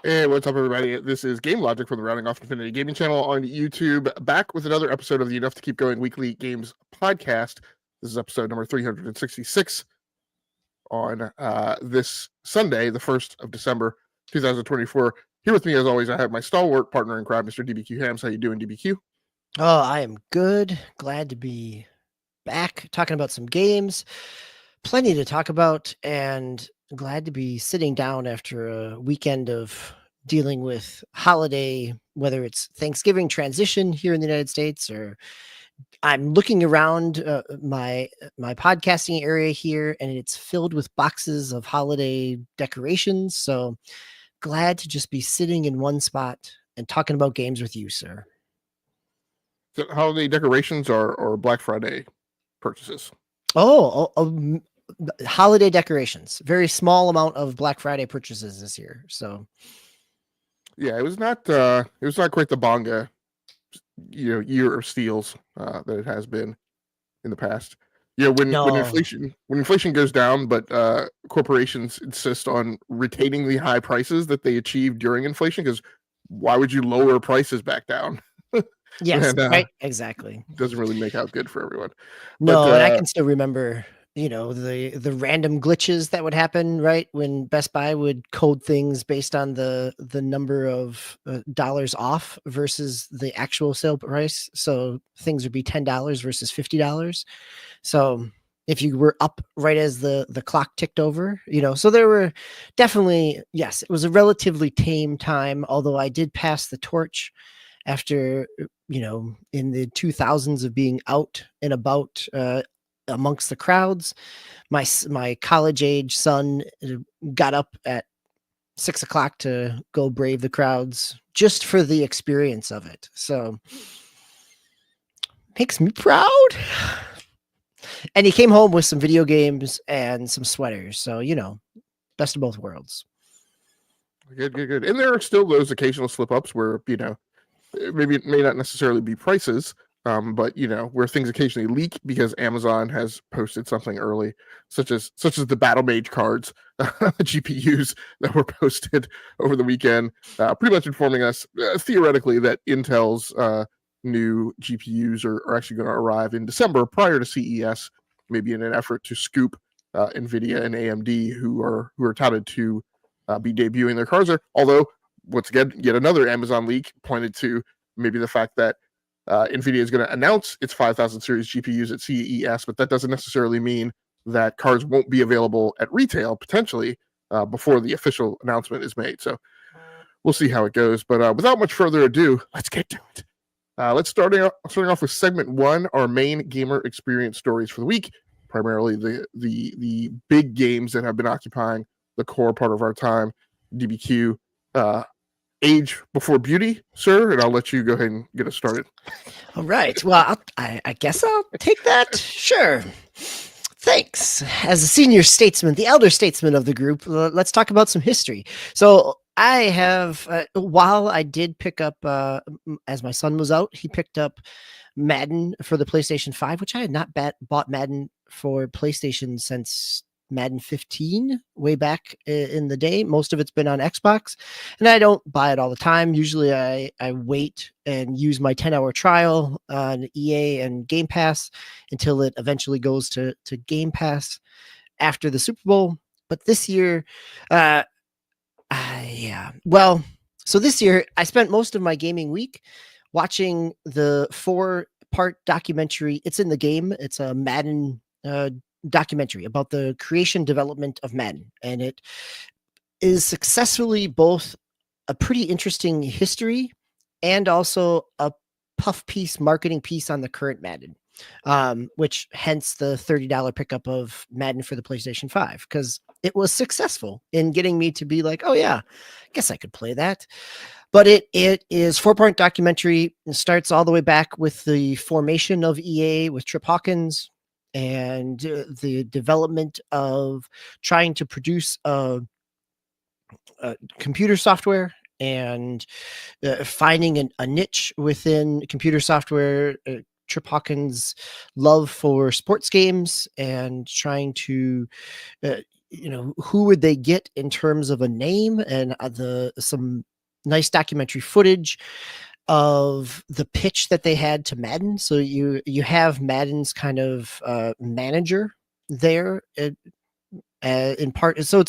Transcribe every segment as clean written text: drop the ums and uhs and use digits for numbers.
Hey, what's up, everybody? This is Game Logic from the Rounding Off Infinity Gaming channel on YouTube, back with another episode of the Enough to Keep Going Weekly Games podcast. This is episode number 366 on this Sunday, the 1st of December, 2024. Here with me, as always, I have my stalwart partner in crime, Mr. DBQ Hams. How you doing, DBQ? Oh, I am good. Glad to be back talking about some games. Plenty to talk about, and glad to be sitting down after a weekend of dealing with holiday, whether it's Thanksgiving transition here in the United States, or I'm looking around my podcasting area here, and it's filled with boxes of holiday decorations. So glad to just be sitting in one spot and talking about games with you, sir. So holiday decorations or Black Friday purchases? Holiday decorations. Very small amount of Black Friday purchases this year. So yeah, it was not quite the bonga, year of steals that it has been in the past. Yeah, when inflation goes down, but corporations insist on retaining the high prices that they achieved during inflation, because why would you lower prices back down? Yes, right, exactly. Doesn't really make out good for everyone. No, and I can still remember, the random glitches that would happen, right? When Best Buy would code things based on the number of dollars off versus the actual sale price. So things would be $10 versus $50. So if you were up right as the clock ticked over, so there were definitely, yes, it was a relatively tame time, although I did pass the torch after, in the 2000s of being out and about amongst the crowds. My college age son got up at 6 o'clock to go brave the crowds just for the experience of it. So makes me proud. And he came home with some video games and some sweaters. So, best of both worlds. Good. And there are still those occasional slip ups where, maybe it may not necessarily be prices, but where things occasionally leak because Amazon has posted something early, such as the Battle Mage cards, GPUs that were posted over the weekend, pretty much informing us theoretically that Intel's new GPUs are actually going to arrive in December prior to CES, maybe in an effort to scoop NVIDIA and AMD, who are touted to be debuting their cards. Although, once again, yet another Amazon leak pointed to maybe the fact that NVIDIA is going to announce its 5000 series GPUs at CES, but that doesn't necessarily mean that cards won't be available at retail, potentially, before the official announcement is made. So we'll see how it goes. But without much further ado, let's get to it. Let's starting off with segment 1, our main gamer experience stories for the week. Primarily the big games that have been occupying the core part of our time. DBQ, age before beauty, sir, and I'll let you go ahead and get us started. All right. Well, I guess I'll take that. Sure. Thanks. As a senior statesman, the elder statesman of the group, let's talk about some history. So I have, while I did pick up, as my son was out, he picked up Madden for the PlayStation 5, which I had not bought Madden for PlayStation since Madden 15 way back in the day. Most of it's been on Xbox, and I don't buy it all the time. Usually I wait and use my 10-hour trial on EA and Game Pass until it eventually goes to Game Pass after the Super Bowl. But this year, yeah. Well, so this year I spent most of my gaming week watching the 4-part documentary. It's in the game. It's a Madden documentary about the creation development of Madden, and it is successfully both a pretty interesting history and also a puff piece, marketing piece on the current Madden, which hence the $30 pickup of Madden for the PlayStation 5, because it was successful in getting me to be like, oh yeah, I guess I could play that. But it is 4-part documentary. It starts all the way back with the formation of EA with Trip Hawkins and the development of trying to produce a computer software and finding a niche within computer software. Trip Hawkins' love for sports games and trying to, who would they get in terms of a name, and some nice documentary footage of the pitch that they had to Madden. So you have Madden's kind of manager there in part. So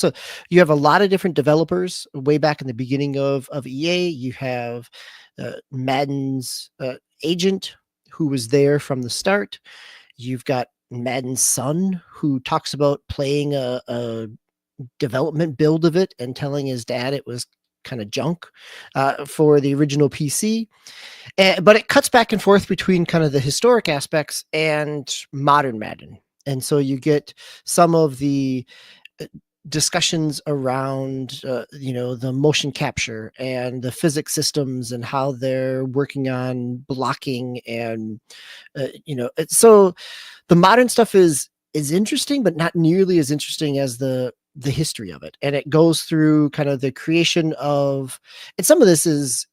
you have a lot of different developers way back in the beginning of EA. You have Madden's agent who was there from the start. You've got Madden's son who talks about playing a development build of it and telling his dad it was kind of junk for the original PC. But it cuts back and forth between kind of the historic aspects and modern Madden. And so you get some of the discussions around, the motion capture and the physics systems and how they're working on blocking. And, so the modern stuff is interesting, but not nearly as interesting as the history of it. And it goes through kind of the creation of, and some of this is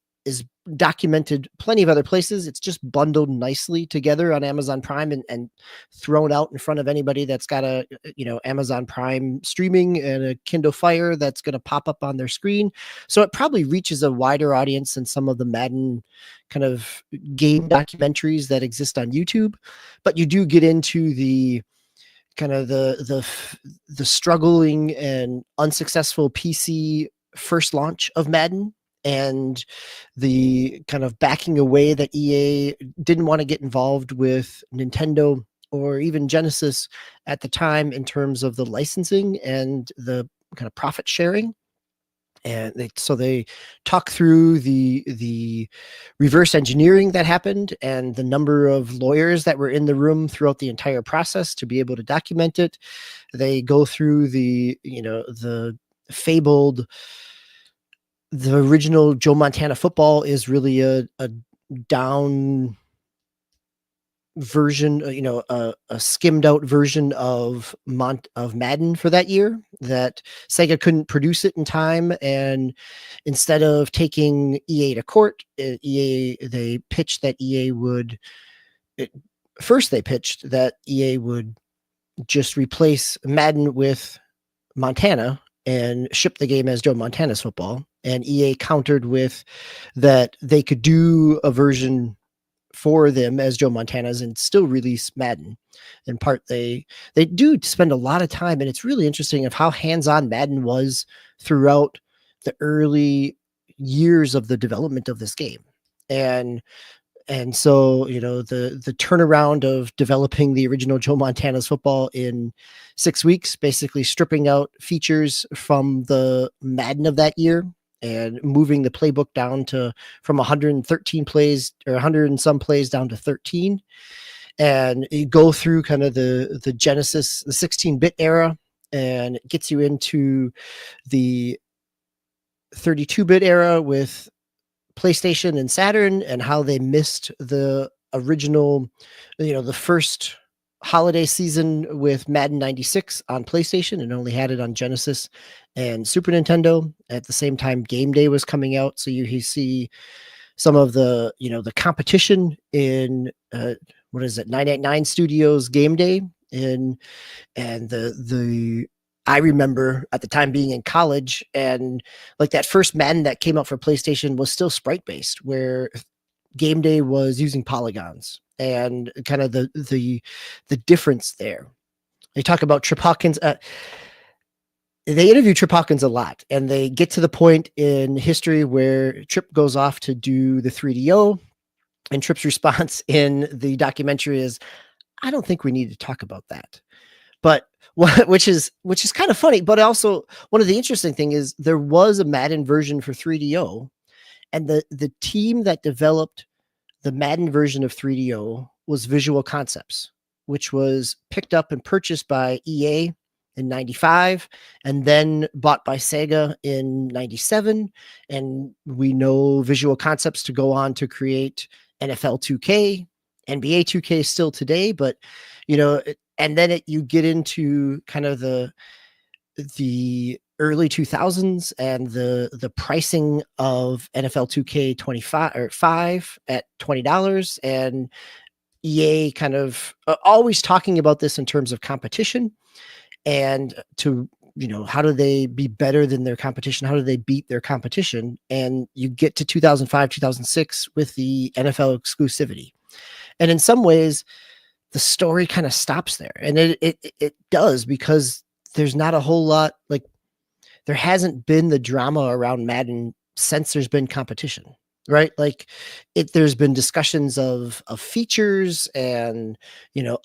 documented plenty of other places. It's just bundled nicely together on Amazon Prime and thrown out in front of anybody that's got a, Amazon Prime streaming and a Kindle Fire that's going to pop up on their screen. So it probably reaches a wider audience than some of the Madden kind of game documentaries that exist on YouTube. But you do get into the kind of the struggling and unsuccessful PC first launch of Madden, and the kind of backing away that EA didn't want to get involved with Nintendo or even Genesis at the time in terms of the licensing and the kind of profit sharing. And they talk through the reverse engineering that happened and the number of lawyers that were in the room throughout the entire process to be able to document it. They go through the fabled, the original Joe Montana football is really a down version, a skimmed out version of Madden for that year, that Sega couldn't produce it in time. And instead of taking EA to court, they pitched that EA would just replace Madden with Montana and ship the game as Joe Montana's football. And EA countered with that they could do a version for them as Joe Montana's and still release Madden. In part, they do spend a lot of time, and it's really interesting of how hands-on Madden was throughout the early years of the development of this game. And so, the turnaround of developing the original Joe Montana's football in 6 weeks, basically stripping out features from the Madden of that year and moving the playbook down to from 113 plays or 100 and some plays down to 13. And you go through kind of the Genesis, the 16-bit era, and it gets you into the 32-bit era with PlayStation and Saturn, and how they missed the original, the first holiday season with Madden 96 on PlayStation and only had it on Genesis and Super Nintendo. At the same time, Game Day was coming out. So you see some of the, the competition in, what is it, 989 Studios Game Day. And I remember at the time being in college, and like that first Madden that came out for PlayStation was still sprite based, where Game Day was using polygons, and kind of the difference there. They talk about Trip Hawkins. They interview Trip Hawkins a lot, and they get to the point in history where Trip goes off to do the 3DO, and Trip's response in the documentary is, "I don't think we need to talk about that." But which is kind of funny, but also one of the interesting thing is there was a Madden version for 3DO, and the team that developed the Madden version of 3DO was Visual Concepts, which was picked up and purchased by EA in 95 and then bought by Sega in 97. And we know Visual Concepts to go on to create NFL 2K, NBA 2K still today, but and then you get into kind of the early 2000s and the pricing of NFL 2K 25 or 5 at $20, and EA kind of always talking about this in terms of competition and to, how do they be better than their competition? How do they beat their competition? And you get to 2005, 2006 with the NFL exclusivity. And in some ways, the story kind of stops there. And it does, because there's not a whole lot, like there hasn't been the drama around Madden since there's been competition, right? Like there's been discussions of features and,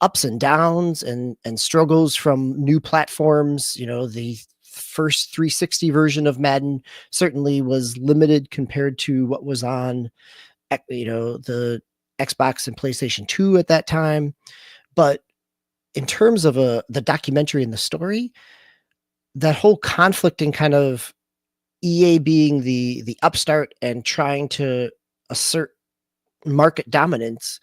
ups and downs and struggles from new platforms. The first 360 version of Madden certainly was limited compared to what was on, the Xbox and PlayStation 2 at that time. But in terms of the documentary and the story, that whole conflict and kind of EA being the upstart and trying to assert market dominance,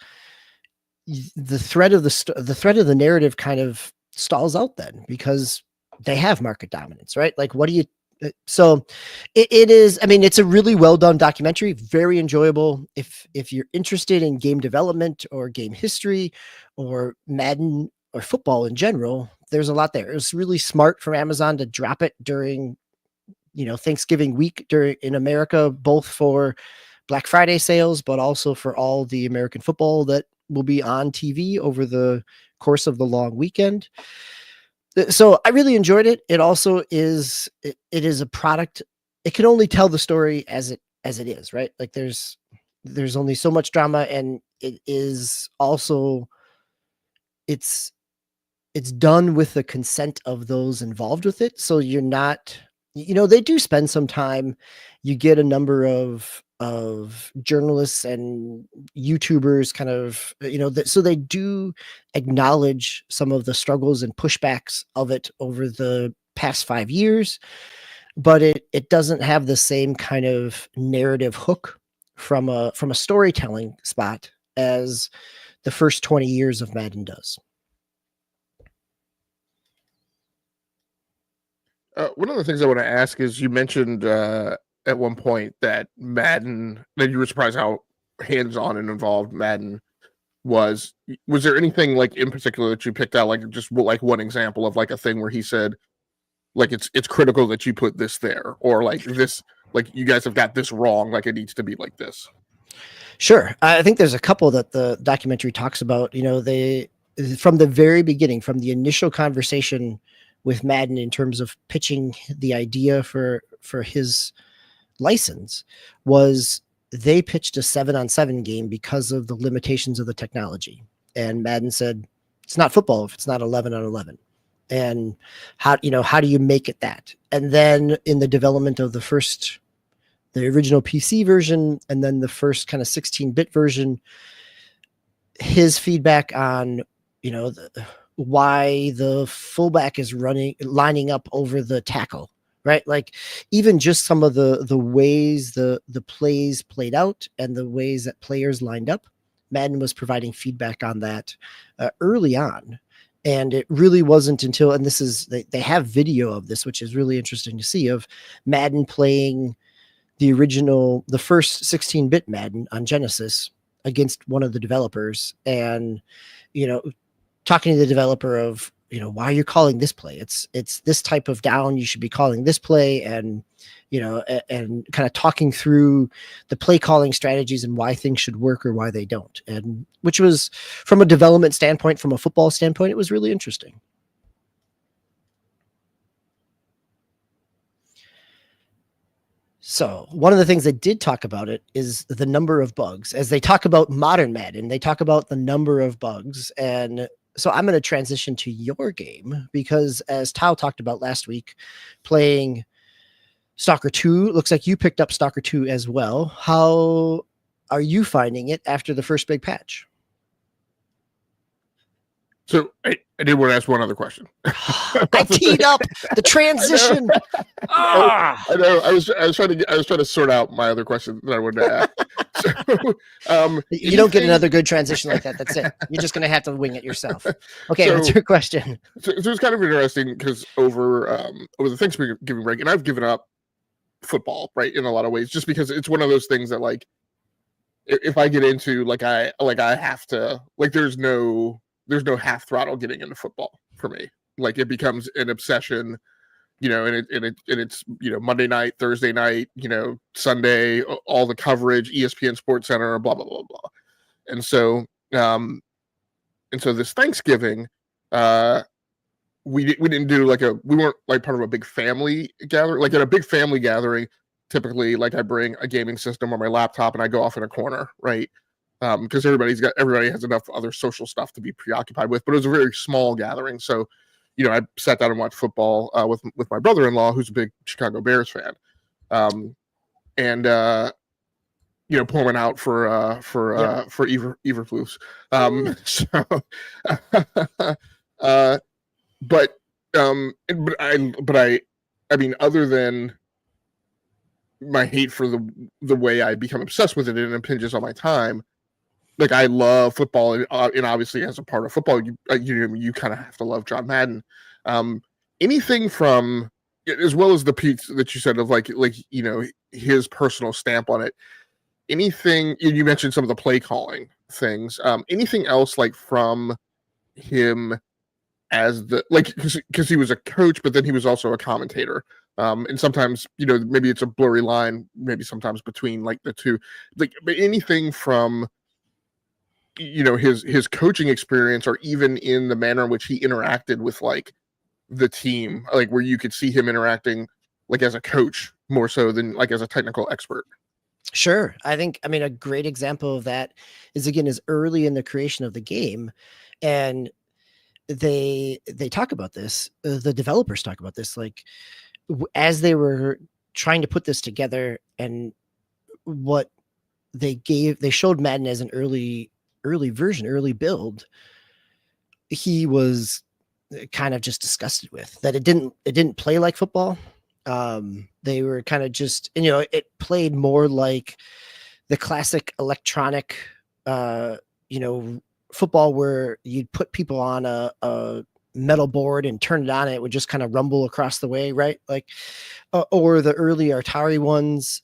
the thread of the narrative kind of stalls out then, because they have market dominance, right? Like, what do you? So it is. I mean, it's a really well done documentary, very enjoyable. If you're interested in game development or game history or Madden or football in general, there's a lot there. It was really smart from Amazon to drop it during, Thanksgiving week in America, both for Black Friday sales, but also for all the American football that will be on TV over the course of the long weekend. So I really enjoyed it. It also is, it is a product. It can only tell the story as it is, right? Like there's only so much drama, and it is also, it's done with the consent of those involved with it. So you're not, they do spend some time. You get a number of journalists and YouTubers kind of, so they do acknowledge some of the struggles and pushbacks of it over the past 5 years, but it doesn't have the same kind of narrative hook from a storytelling spot as the first 20 years of Madden does. One of the things I want to ask is, you mentioned at one point that Madden, that you were surprised how hands-on and involved Madden was. Was there anything like in particular that you picked out, like just like one example of like a thing where he said, like, it's critical that you put this there, or like this, like you guys have got this wrong, like it needs to be like this? Sure. I think there's a couple that the documentary talks about. They, from the very beginning, from the initial conversation with Madden in terms of pitching the idea for his license, was they pitched a 7-on-7 game because of the limitations of the technology. And Madden said, it's not football if it's not 11-on-11. And how do you make it that? And then in the development of the first the original PC version and then the first kind of 16-bit version, his feedback on, why the fullback is lining up over the tackle, right? Like even just some of the ways the plays played out and the ways that players lined up, Madden was providing feedback on that early on. And it really wasn't until, and this is, they have video of this, which is really interesting to see, of Madden playing the first 16-bit Madden on Genesis against one of the developers, and, talking to the developer of, why you're calling this play. It's this type of down. You should be calling this play, and, and kind of talking through the play calling strategies and why things should work or why they don't. And which was, from a development standpoint, from a football standpoint, it was really interesting. So one of the things they did talk about it is the number of bugs. As they talk about modern Madden, they talk about the number of bugs. And so I'm going to transition to your game because, as Tao talked about last week, playing S.T.A.L.K.E.R 2, looks like you picked up S.T.A.L.K.E.R 2 as well. How are you finding it after the first big patch? So I did want to ask one other question. I teed up the transition. I know. I was trying to sort out my other question that I wanted to ask. You don't get another good transition like that. That's it. You're just going to have to wing it yourself. Okay, what's your question? So it's kind of interesting because over the Thanksgiving break, and I've given up football, right, in a lot of ways, just because it's one of those things that, like, if I get into, I have to, there's no half throttle getting into football for me. Like, it becomes an obsession, and it's Monday night, Thursday night, Sunday, all the coverage, ESPN Sports Center, blah blah blah blah. And so this Thanksgiving, we didn't do we weren't part of a big family gathering. Like, at a big family gathering, typically, I bring a gaming system or my laptop and I go off in a corner, right? Because everybody has enough other social stuff to be preoccupied with. But it was a very small gathering, so I sat down and watched football with my brother-in-law, who's a big Chicago Bears fan, and pouring out for Eberflus. I mean, other than my hate for the way I become obsessed with it and it impinges on my time, I love football, and obviously as a part of football, you kind of have to love John Madden. Anything from, as well as the piece that you said of his personal stamp on it. Anything you mentioned, some of the play calling things. Anything else from him as because he was a coach, but then he was also a commentator. And sometimes, maybe it's a blurry line, maybe sometimes between the two. But anything from his coaching experience, or even in the manner in which he interacted with the team, where you could see him interacting as a coach more so than as a technical expert. Sure. A great example of that is early in the creation of the game, and they talk about this, the developers talk about this, as they were trying to put this together, and what they showed Madden as an early version, early build, he was kind of just disgusted with that. It didn't play like football. They were kind of just, it played more like the classic electronic, football where you'd put people on a metal board and turn it on, and it would just kind of rumble across the way, right? Or the early Atari ones.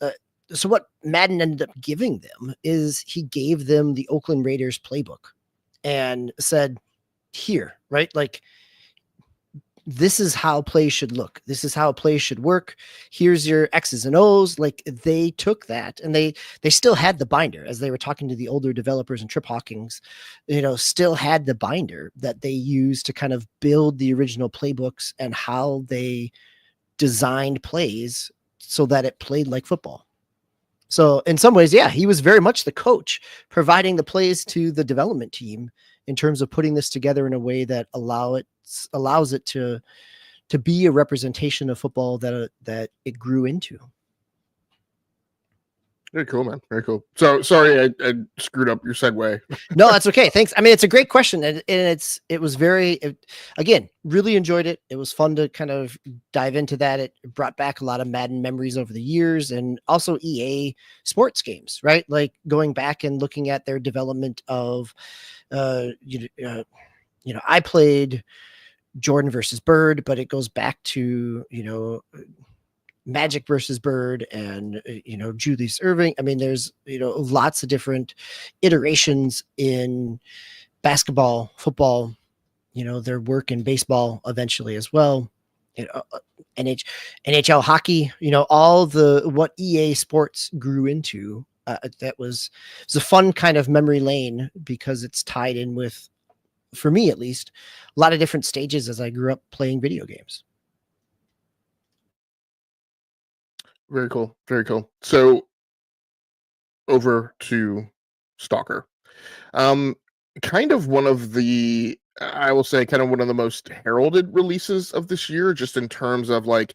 So what Madden ended up giving them is he gave them the Oakland Raiders playbook and said, here, right? This is how plays should look. This is how plays should work. Here's your X's and O's. They took that, and they still had the binder, as they were talking to the older developers, and Trip Hawkins, still had the binder that they used to kind of build the original playbooks and how they designed plays so that it played like football. So in some ways, yeah, he was very much the coach, providing the plays to the development team in terms of putting this together in a way that allows it to be a representation of football that it grew into. Very cool, man. Very cool. So sorry, I screwed up your segue. No, that's okay. Thanks. I mean, it's a great question, and it was again, really enjoyed it. It was fun to kind of dive into that. It brought back a lot of Madden memories over the years, and also EA sports games, right? Like going back and looking at their development of, I played Jordan versus Bird, but it goes back to Magic versus Bird and Julius Irving. I mean, there's lots of different iterations in basketball, football, their work in baseball eventually as well. NHL hockey, all what EA Sports grew into. It was a fun kind of memory lane because it's tied in with, for me at least, a lot of different stages as I grew up playing video games. Very cool. Very cool. So over to Stalker. Kind of one of the, I will say, kind of one of the most heralded releases of this year, just in terms of like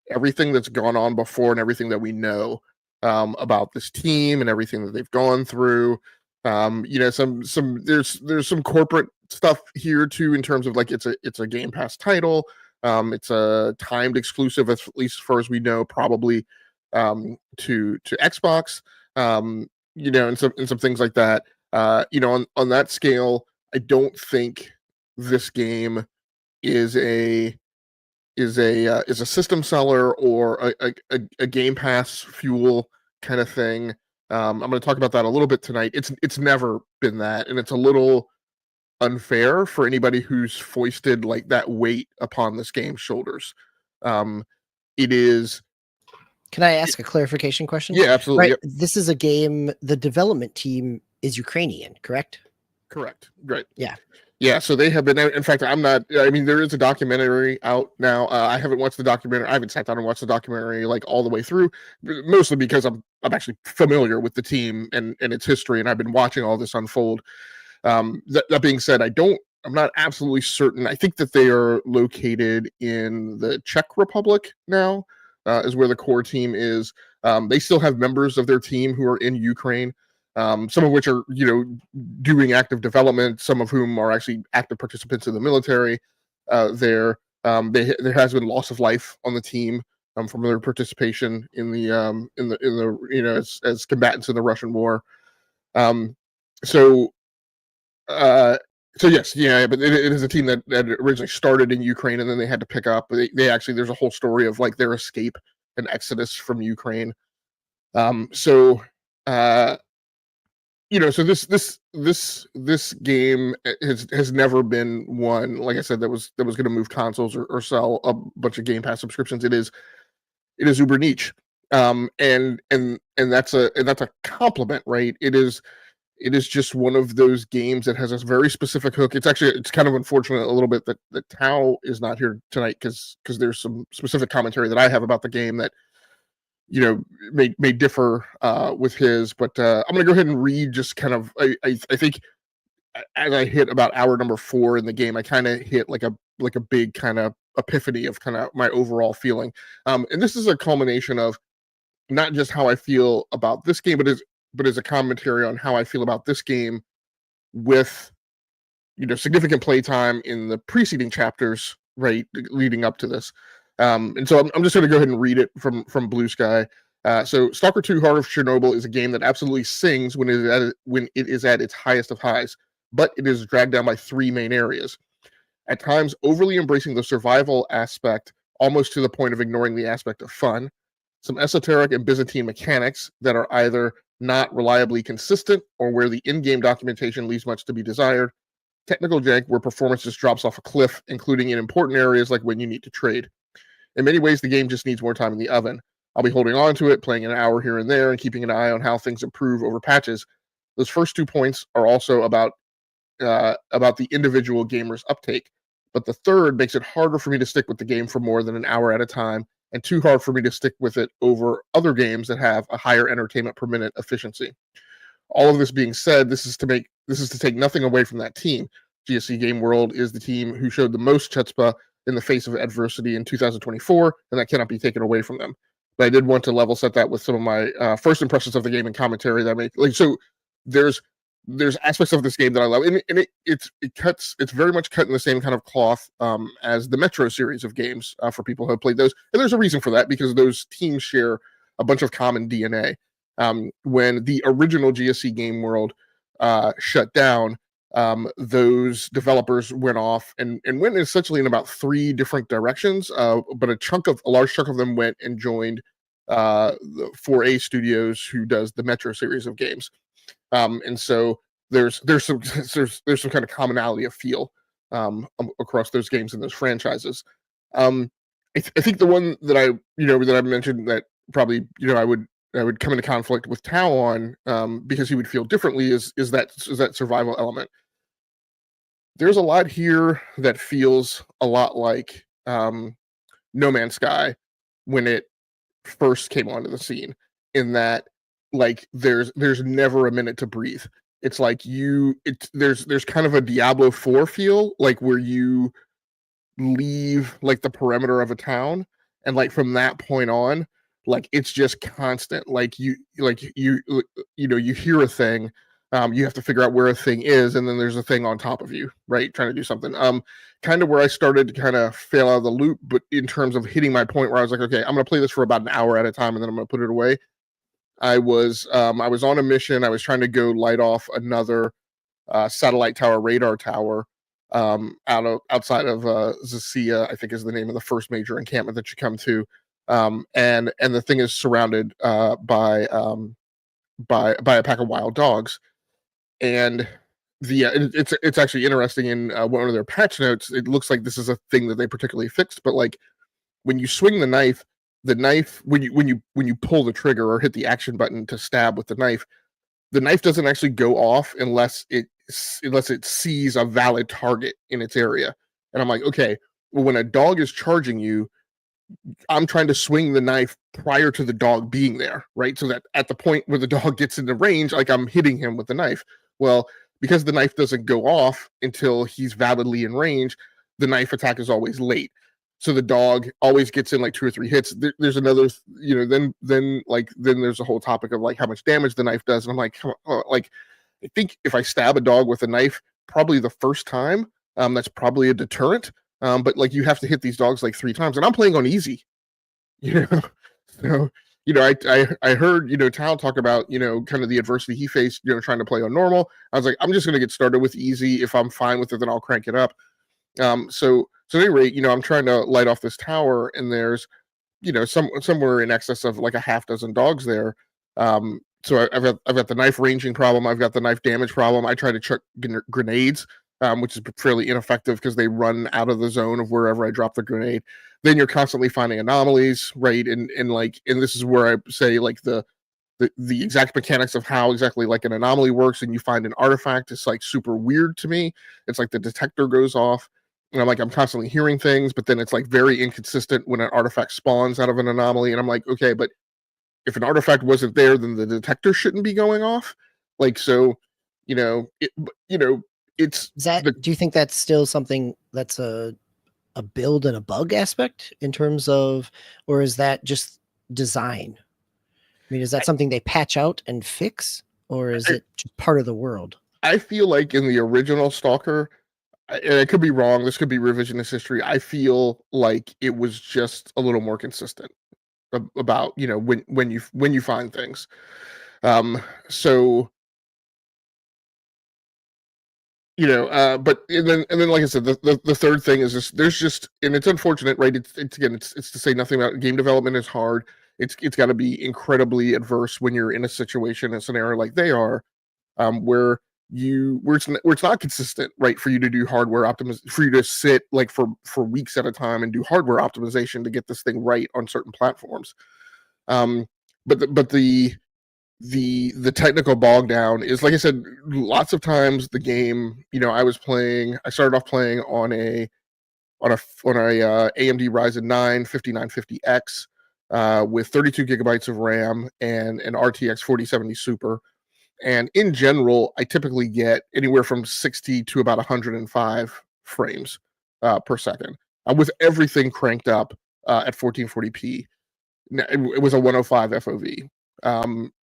everything that's gone on before and everything that we know about this team and everything that they've gone through. There's some corporate stuff here too, in terms of like it's a Game Pass title. It's a timed exclusive, at least as far as we know, probably to Xbox. And some things like that. On that scale, I don't think this game is a system seller or a Game Pass fuel kind of thing. I'm going to talk about that a little bit tonight. It's never been that, and it's a little unfair for anybody who's foisted like that weight upon this game's shoulders. It is. Can I ask a clarification question? Yeah, absolutely. Right. Yep. This is a game. The development team is Ukrainian, correct? Correct. Right. Yeah. Yeah. So they have been. In fact, I'm not. I mean, there is a documentary out now. I haven't watched the documentary. I haven't sat down and watched the documentary like all the way through, mostly because I'm actually familiar with the team and its history, and I've been watching all this unfold. That being said, I'm not absolutely certain. I think that they are located in the Czech Republic now, is where the core team is. They still have members of their team who are in Ukraine, some of which are, doing active development, some of whom are actually active participants in the military. There has been loss of life on the team from their participation in the as combatants in the Russian war. So yes, yeah, but it is a team that originally started in Ukraine and then they had to pick up. They actually, there's a whole story of like their escape and exodus from Ukraine. So this game has never been one, like I said, that was going to move consoles or sell a bunch of Game Pass subscriptions. It is uber niche, and that's a compliment, right? It is just one of those games that has a very specific hook. It's kind of unfortunate a little bit that Tao is not here tonight because there's some specific commentary that I have about the game that may differ with his. But I'm going to go ahead and read just kind of. I think as I hit about hour number 4 in the game, I kind of hit like a big kind of epiphany of kind of my overall feeling. And this is a culmination of not just how I feel about this game, but as a commentary on how I feel about this game with, significant playtime in the preceding chapters, right, leading up to this. And so I'm just going to go ahead and read it from Blue Sky. So Stalker 2 Heart of Chernobyl is a game that absolutely sings when it is at its highest of highs, but it is dragged down by 3 main areas. At times, overly embracing the survival aspect, almost to the point of ignoring the aspect of fun. Some esoteric and Byzantine mechanics that are either not reliably consistent or where the in-game documentation leaves much to be desired. Technical jank where performance just drops off a cliff, including in important areas like when you need to trade. In many ways, the game just needs more time in the oven. I'll be holding on to it, playing an hour here and there, and keeping an eye on how things improve over patches. Those first 2 points are also about the individual gamer's uptake, but the third makes it harder for me to stick with the game for more than an hour at a time, and too hard for me to stick with it over other games that have a higher entertainment per minute efficiency. All of this being said, this is to take nothing away from that team. GSC Game World is the team who showed the most chutzpah in the face of adversity in 2024, and that cannot be taken away from them. but I did want to level set that with some of my first impressions of the game and commentary that I make. Like, so there's aspects of this game that I love, and it's very much cut in the same kind of cloth as the Metro series of games for people who have played those, and there's a reason for that because those teams share a bunch of common DNA. When the original GSC game world shut down, those developers went off and went essentially in about 3 different directions. But a large chunk of them went and joined the 4A Studios, who does the Metro series of games. And so there's some kind of commonality of feel across those games and those franchises. I think the one that I mentioned that probably I would come into conflict with Tao on because he would feel differently is that survival element. There's a lot here that feels a lot like No Man's Sky when it first came onto the scene, in that like there's never a minute to breathe. It's like there's kind of a Diablo 4 feel, like where you leave like the perimeter of a town, and like from that point on, like it's just constant. Like you hear a thing, you have to figure out where a thing is, and then there's a thing on top of you, right, trying to do something. Kind of where I started to kind of fail out of the loop, but in terms of hitting my point where I was like, okay, I'm gonna play this for about an hour at a time, and then I'm gonna put it away. I was on a mission. I was trying to go light off another satellite tower, radar tower, outside of Zacia, I think is the name of the first major encampment that you come to, and the thing is surrounded by a pack of wild dogs, and it's actually interesting. In one of their patch notes, it looks like this is a thing that they particularly fixed, but like when you swing the knife when you pull the trigger or hit the action button to stab with the knife doesn't actually go off unless it sees a valid target in its area. And I'm like, okay, well, when a dog is charging you, I'm trying to swing the knife prior to the dog being there, right? So that at the point where the dog gets into range, like I'm hitting him with the knife. Well, because the knife doesn't go off until he's validly in range, the knife attack is always late. So the dog always gets in like 2 or 3 hits. There's another, then there's a whole topic of like how much damage the knife does. And I'm like, come on, like, I think if I stab a dog with a knife, probably the first time, that's probably a deterrent. But like you have to hit these dogs like 3 times, and I'm playing on easy, So, I heard, Tal talk about, kind of the adversity he faced, trying to play on normal. I was like, I'm just going to get started with easy. If I'm fine with it, then I'll crank it up. So at any rate, I'm trying to light off this tower, and there's, somewhere in excess of like a half dozen dogs there. So I've got the knife ranging problem. I've got the knife damage problem. I try to chuck grenades, which is fairly ineffective because they run out of the zone of wherever I drop the grenade. Then you're constantly finding anomalies, right? And this is where I say like the exact mechanics of how exactly like an anomaly works, and you find an artifact is like super weird to me. It's like the detector goes off, and I'm constantly hearing things, but then it's like very inconsistent when an artifact spawns out of an anomaly, and I'm like, okay, but if an artifact wasn't there, then the detector shouldn't be going off. Like, so, it's do you think that's still something that's a build and a bug aspect in terms of, or is that just design? I mean, is that something they patch out and fix, or is it just part of the world? I feel like in the original S.T.A.L.K.E.R, and I could be wrong, this could be revisionist history, I feel like it was just a little more consistent about, when you find things. So, but and then like I said, the third thing is there's just, and it's unfortunate, right? It's again, it's to say nothing about game development is hard. It's got to be incredibly adverse when you're in a situation, a scenario like they are, where it's not consistent, right? For you to do hardware optimization, for you to sit like for weeks at a time and do hardware optimization to get this thing right on certain platforms. But the technical bog down is, like I said, lots of times the game, I started off playing on a AMD Ryzen 9 5950X with 32 gigabytes of RAM and an RTX 4070 Super. And in general, I typically get anywhere from 60 to about 105 frames per second with everything cranked up at 1440p. it was a 105 FOV.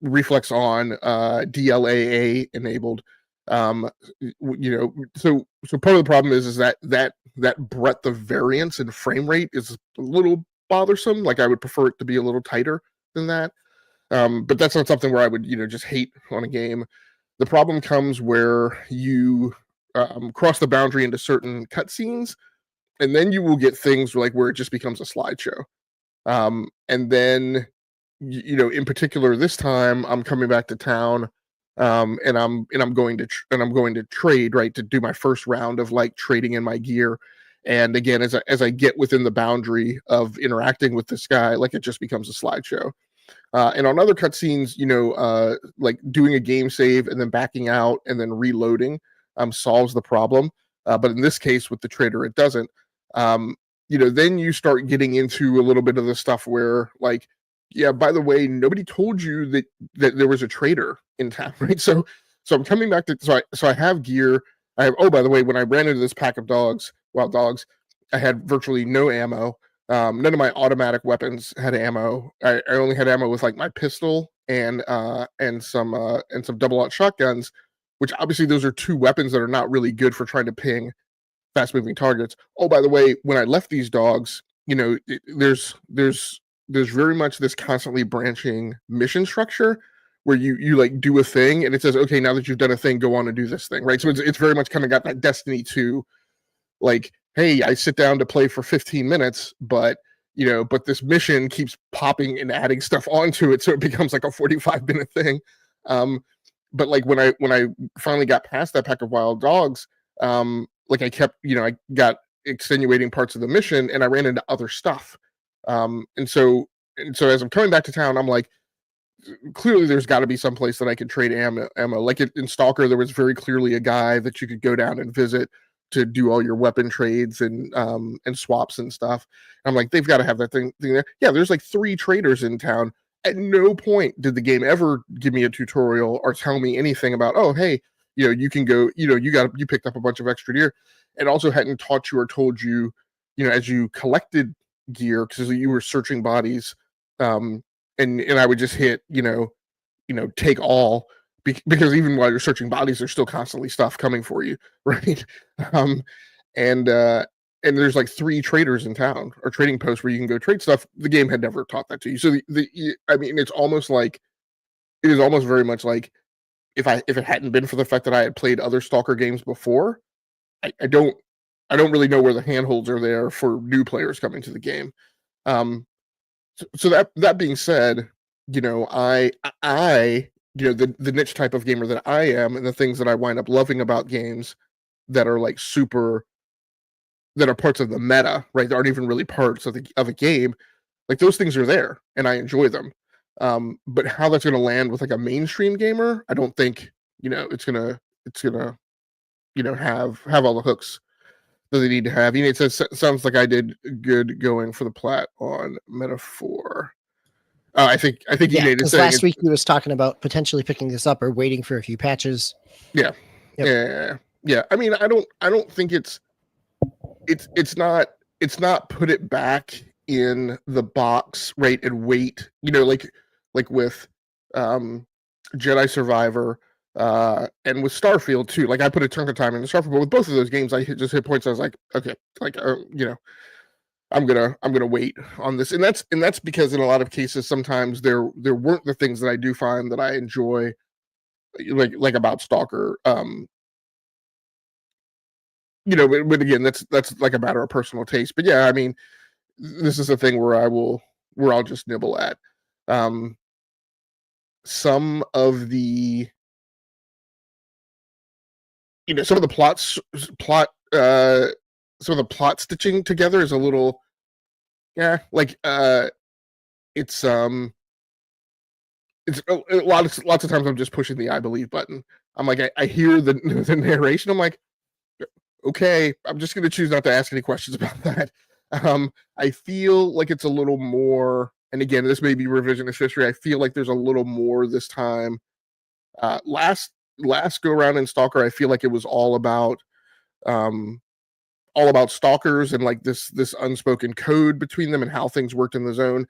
Reflex on, DLAA enabled. So part of the problem is that breadth of variance and frame rate is a little bothersome. Like I would prefer it to be a little tighter than that. But that's not something where I would, just hate on a game. The problem comes where you cross the boundary into certain cutscenes, and then you will get things like where it just becomes a slideshow. And then, in particular, this time I'm coming back to town, and I'm going to trade, right, to do my first round of like trading in my gear. And again, as I get within the boundary of interacting with this guy, like it just becomes a slideshow. And on other cutscenes, like doing a game save and then backing out and then reloading solves the problem. But in this case, with the trader, it doesn't. Then you start getting into a little bit of the stuff where, like, yeah, by the way, nobody told you that there was a trader in town, right? So I'm coming back to so I have gear. I have, oh, by the way, when I ran into this pack of wild dogs, I had virtually no ammo. None of my automatic weapons had ammo. I only had ammo with like my pistol and some double-aught shotguns, which obviously those are two weapons that are not really good for trying to ping fast-moving targets. Oh, by the way, when I left these dogs, there's very much this constantly branching mission structure where you like do a thing and it says, okay, now that you've done a thing, go on and do this thing, right? So it's very much kind of got that Destiny 2, like, hey, I sit down to play for 15 minutes, but this mission keeps popping and adding stuff onto it, so it becomes like a 45-minute thing. But like when I finally got past that pack of wild dogs, like I kept, I got extenuating parts of the mission and I ran into other stuff. And so as I'm coming back to town, I'm like, clearly there's got to be some place that I could trade ammo. Like in S.T.A.L.K.E.R, there was very clearly a guy that you could go down and visit to do all your weapon trades and swaps and stuff. I'm like, they've got to have that thing there. Yeah, there's like 3 traders in town. At no point did the game ever give me a tutorial or tell me anything about, oh, hey, you can go, you picked up a bunch of extra gear. It also hadn't taught you or told you, as you collected gear, because you were searching bodies, and I would just hit, take all, because even while you're searching bodies, there's still constantly stuff coming for you, right? And there's like 3 traders in town or trading posts where you can go trade stuff. The game had never taught that to you. So it's almost like, it is almost very much like if it hadn't been for the fact that I had played other Stalker games before, I don't really know where the handholds are there for new players coming to the game. So that being said, I the niche type of gamer that I am, and the things that I wind up loving about games that are like that are parts of the meta, right? That aren't even really parts of a game. Like those things are there, and I enjoy them. But how that's going to land with like a mainstream gamer, I don't think it's gonna have all the hooks that they need to have. It says, sounds like I did good going for the plat on Metaphor. I think Yeah, because last week he was talking about potentially picking this up or waiting for a few patches. Yeah, yep. Yeah. I mean, I don't think it's not put it back in the box, right, and wait. Like with Jedi Survivor and with Starfield too. Like I put a chunk of time into Starfield, but with both of those games, I just hit points. I was like, okay, like I'm gonna wait on this, and that's because in a lot of cases, sometimes there weren't the things that I do find that I enjoy, like about Stalker. But again, that's like a matter of personal taste. But yeah, I mean, this is a thing where I'll just nibble at. Some of the some of the plot stitching together is a little, like it's a lots of times I'm just pushing the I believe button. I'm like, I hear the narration, I'm like, okay, I'm just going to choose not to ask any questions about that. I feel like it's a little more, and again, this may be revisionist history, I feel like there's a little more this time. Last go around in Stalker, I feel like it was all about stalkers and like this unspoken code between them and how things worked in the zone.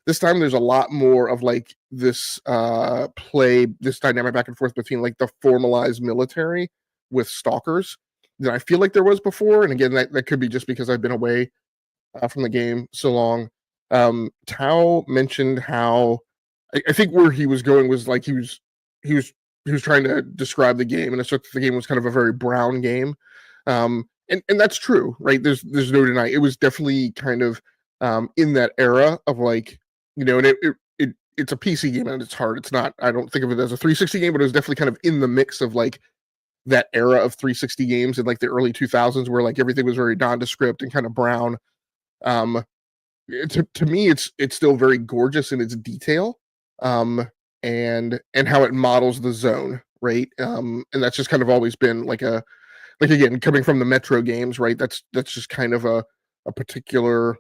This time there's a lot more of like this play, this dynamic back and forth between like the formalized military with stalkers than I feel like there was before. And again, that could be just because I've been away from the game so long. Tao mentioned how I think where he was going was like he was trying to describe the game, and it's just the game was kind of a very brown game. And that's true, right? There's no denying it was definitely kind of in that era of like, and it's a PC game and it's hard. It's not, I don't think of it as a 360 game, but it was definitely kind of in the mix of like that era of 360 games in like the early 2000s where like everything was very nondescript and kind of brown. Um, to me, it's still very gorgeous in its detail, and how it models the zone, right? And that's just kind of always been like again, coming from the Metro games, right? That's just kind of a particular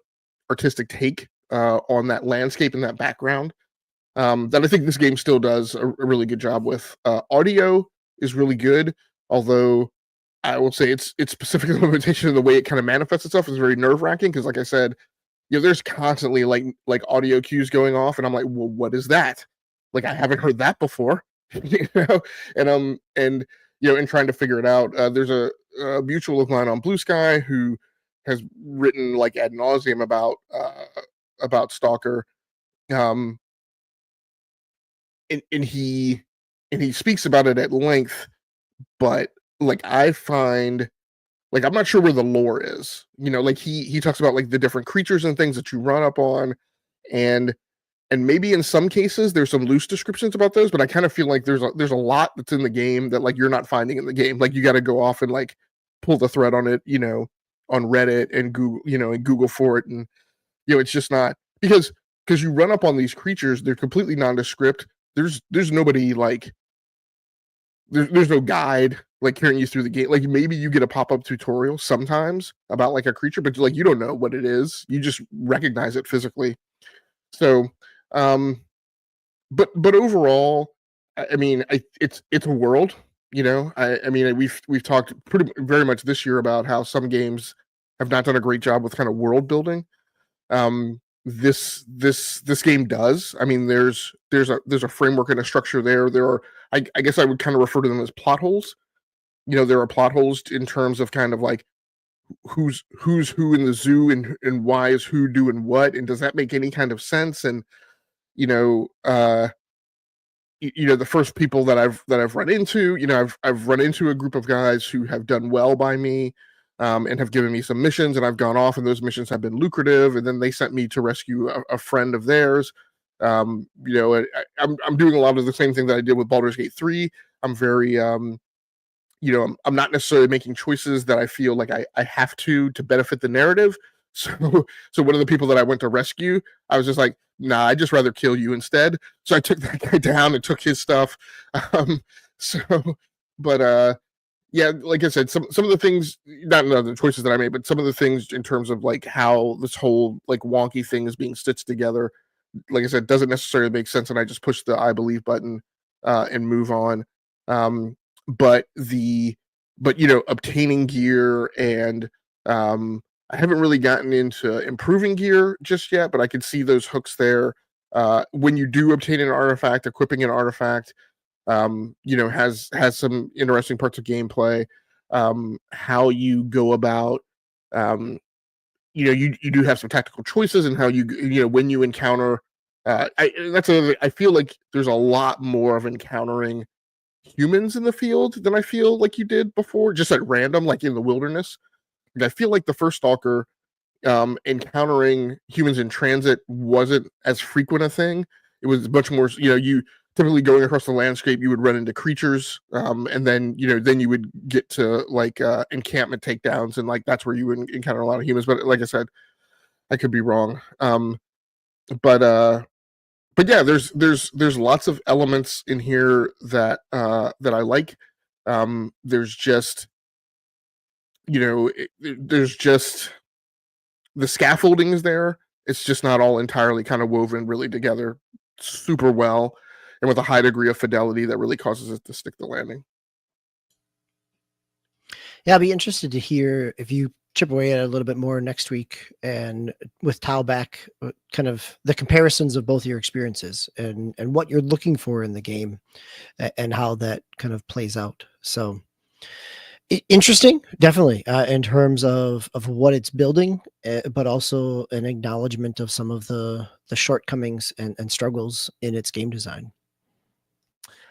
artistic take on that landscape and that background that I think this game still does a really good job with. Audio is really good, although I will say its specific limitation of the way it kind of manifests itself is very nerve wracking because, like I said, there's constantly like audio cues going off, and I'm like, well, what is that? Like, I haven't heard that before, and in trying to figure it out, there's a mutual of mine on Blue Sky who has written like ad nauseum about Stalker, um, and he speaks about it at length, but like I find like I'm not sure where the lore is. Like he talks about like the different creatures and things that you run up on, and maybe in some cases there's some loose descriptions about those, but I kind of feel like there's a lot that's in the game that like you're not finding in the game. Like you got to go off and like pull the thread on it, on Reddit and Google, and Google for it, and it's just not because you run up on these creatures, they're completely nondescript. There's nobody like there's no guide like carrying you through the game. Like maybe you get a pop-up tutorial sometimes about like a creature, but like you don't know what it is. You just recognize it physically. So, but overall, I mean, it's a world. I mean, we've talked pretty very much this year about how some games have not done a great job with kind of world building. This game does. I mean, there's a framework and a structure there. There are, I guess I would kind of refer to them as plot holes. There are plot holes in terms of kind of like who's who in the zoo and why is who doing what, and does that make any kind of sense? And the first people that I've run into, I've run into a group of guys who have done well by me, and have given me some missions, and I've gone off, and those missions have been lucrative, and then they sent me to rescue a friend of theirs. I'm doing a lot of the same thing that I did with Baldur's Gate 3. I'm very I'm not necessarily making choices that I feel like I have to benefit the narrative. So one of the people that I went to rescue, I was just like, nah, I'd just rather kill you instead. So I took that guy down and took his stuff. So, but yeah, like I said, some of the things, not the choices that I made, but some of the things in terms of like how this whole like wonky thing is being stitched together, like I said, doesn't necessarily make sense. And I just push the I believe button and move on. But obtaining gear and I haven't really gotten into improving gear just yet, but I can see those hooks there. When you do obtain an artifact, equipping an artifact, has some interesting parts of gameplay. How you go about, you do have some tactical choices and how when you encounter. I feel like there's a lot more of encountering humans in the field than I feel like you did before, just at random, like in the wilderness. And I feel like the first Stalker, encountering humans in transit wasn't as frequent a thing. It was much more, you typically going across the landscape, you would run into creatures, and then you would get to like encampment takedowns, and like that's where you would encounter a lot of humans. But like I said, I could be wrong. But yeah, there's lots of elements in here that I like. There's just there's just the scaffolding is there. It's just not all entirely kind of woven really together super well and with a high degree of fidelity that really causes it to stick the landing. Yeah, I'd be interested to hear if you chip away at it a little bit more next week, and with Tao back, kind of the comparisons of both your experiences and what you're looking for in the game, and how that kind of plays out. So interesting, definitely, in terms of what it's building, but also an acknowledgement of some of the shortcomings and struggles in its game design.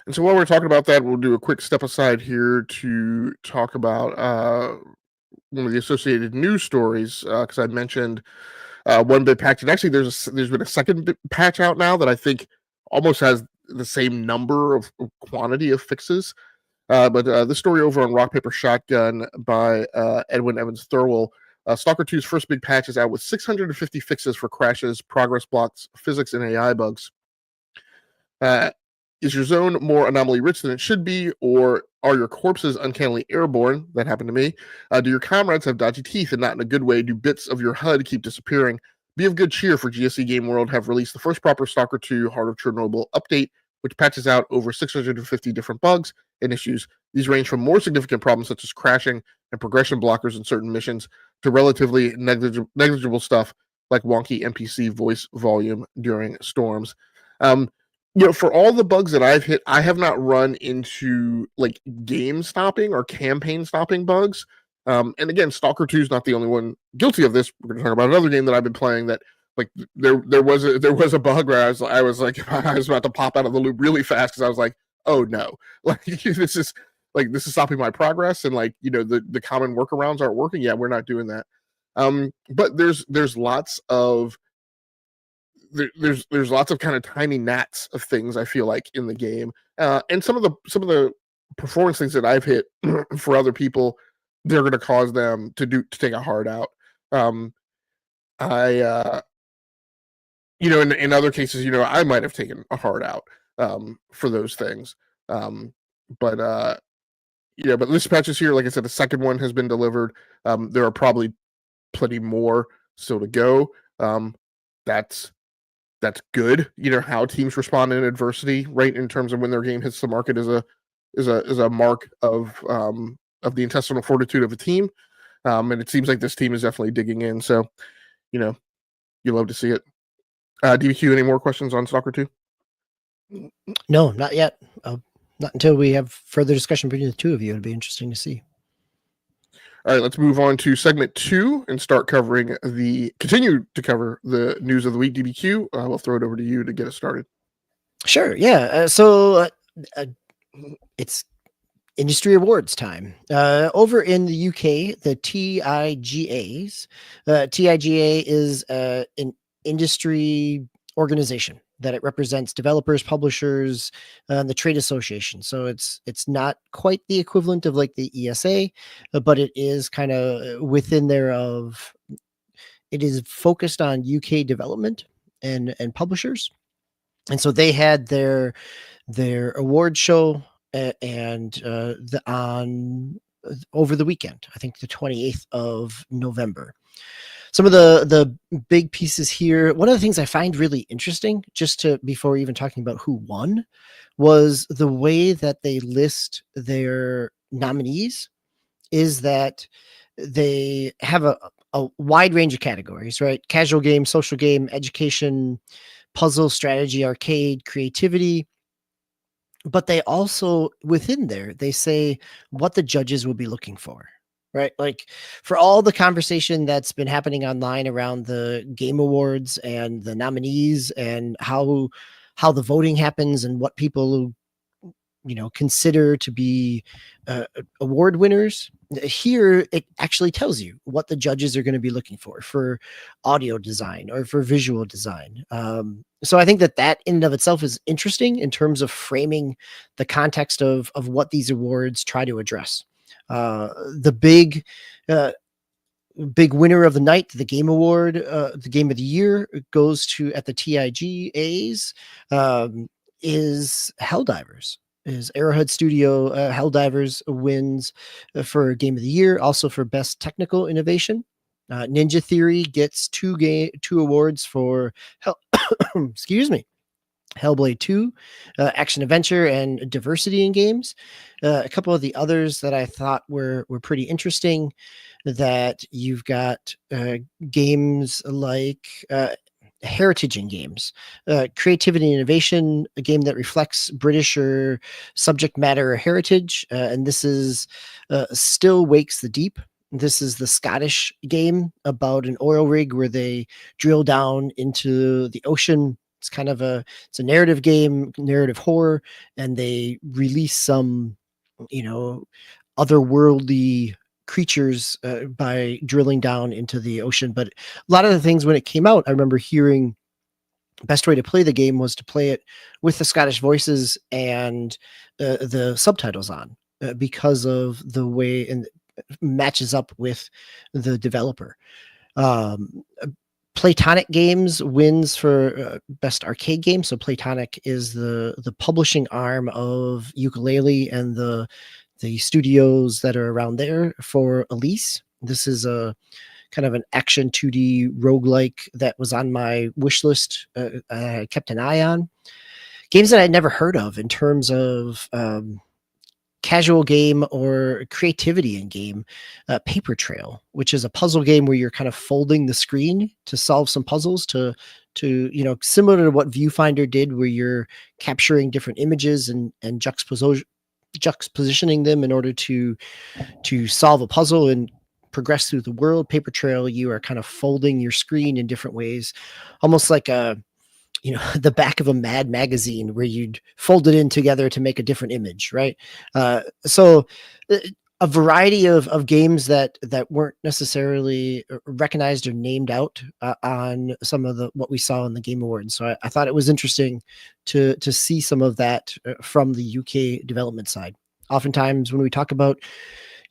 And so while we're talking about that, we'll do a quick step aside here to talk about one of the associated news stories, because I mentioned one big patch, and actually there's been a second patch out now that I think almost has the same number of quantity of fixes. But the story over on Rock Paper Shotgun by Edwin Evans Thurwell. Stalker 2's first big patch is out with 650 fixes for crashes, progress blocks, physics, and AI bugs. Is your zone more anomaly rich than it should be, or are your corpses uncannily airborne? That happened to me. Do your comrades have dodgy teeth and not in a good way? Do bits of your HUD keep disappearing? Be of good cheer, for GSC Game World have released the first proper Stalker 2 Heart of Chernobyl update, which patches out over 650 different bugs and issues. These range from more significant problems such as crashing and progression blockers in certain missions to relatively negligible stuff like wonky NPC voice volume during storms. For all the bugs that I've hit, I have not run into like game stopping or campaign stopping bugs. And again, Stalker 2 is not the only one guilty of this. We're going to talk about another game that I've been playing that like there was a bug where I was like I was about to pop out of the loop really fast because I was like, oh no, like this is stopping my progress, and like the common workarounds aren't working. Yeah, we're not doing that. But there's lots of there's lots of kind of tiny gnats of things I feel like in the game, and some of the performance things that I've hit for other people, they're going to cause them to take a hard out. I in other cases, I might have taken a hard out for those things. But but this patches here, like I said, the second one has been delivered. There are probably plenty more still to go. That's good. How teams respond in adversity, right? In terms of when their game hits the market is a mark of the intestinal fortitude of a team. And it seems like this team is definitely digging in. So, you love to see it. DBQ, any more questions on Stalker 2? No, not yet. Not until we have further discussion between the two of you. It'd be interesting to see. All right, let's move on to segment 2 and continue to cover the news of the week. DBQ, we'll throw it over to you to get us started. Sure. Yeah. So it's industry awards time. Over in the UK, the TIGAs. TIGA is an industry organization that it represents developers, publishers, the trade association. So it's not quite the equivalent of like the ESA, but it is kind of within there of. It is focused on UK development and publishers, and so they had their award show and on over the weekend. I think the 28th of November. Some of the big pieces here. One of the things I find really interesting, before even talking about who won, was the way that they list their nominees. Is that they have a wide range of categories, right? Casual game, social game, education, puzzle, strategy, arcade, creativity. But they also, within there, they say what the judges will be looking for, right? Like for all the conversation that's been happening online around the game awards and the nominees and how the voting happens and what people consider to be award winners. Here, it actually tells you what the judges are going to be looking for audio design or for visual design. So I think that in and of itself is interesting in terms of framing the context of what these awards try to address. The big winner of the night, the game award, the game of the year goes to at the TIGAs, is Helldivers. Is Arrowhead Studio Helldivers wins for Game of the Year, also for Best Technical Innovation. Ninja Theory gets two awards for excuse me, Hellblade 2, action adventure and diversity in games. A couple of the others that I thought were pretty interesting. that you've got games like heritage in games, creativity and innovation, a game that reflects British or subject matter or heritage. And this is Still Wakes the Deep. This is the Scottish game about an oil rig where they drill down into the ocean. It's a narrative game, narrative horror, and they release some, otherworldly creatures by drilling down into the ocean. But a lot of the things when it came out, I remember hearing best way to play the game was to play it with the Scottish voices and the subtitles on because of the way and matches up with the developer. Playtonic Games wins for best arcade game. So Playtonic is the publishing arm of Ukulele and the studios that are around there for Elise. This is a kind of an action 2D roguelike that was on my wish list. I kept an eye on games that I'd never heard of in terms of casual game or creativity in game. Paper Trail, which is a puzzle game where you're kind of folding the screen to solve some puzzles to similar to what Viewfinder did, where you're capturing different images and juxtapositioning them in order to solve a puzzle and progress through the world. Paper Trail, you are kind of folding your screen in different ways, almost like the back of a Mad magazine where you'd fold it in together to make a different image, right? So a variety of games that weren't necessarily recognized or named out on some of what we saw in the Game Awards. So I thought it was interesting to see some of that from the UK development side. Oftentimes when we talk about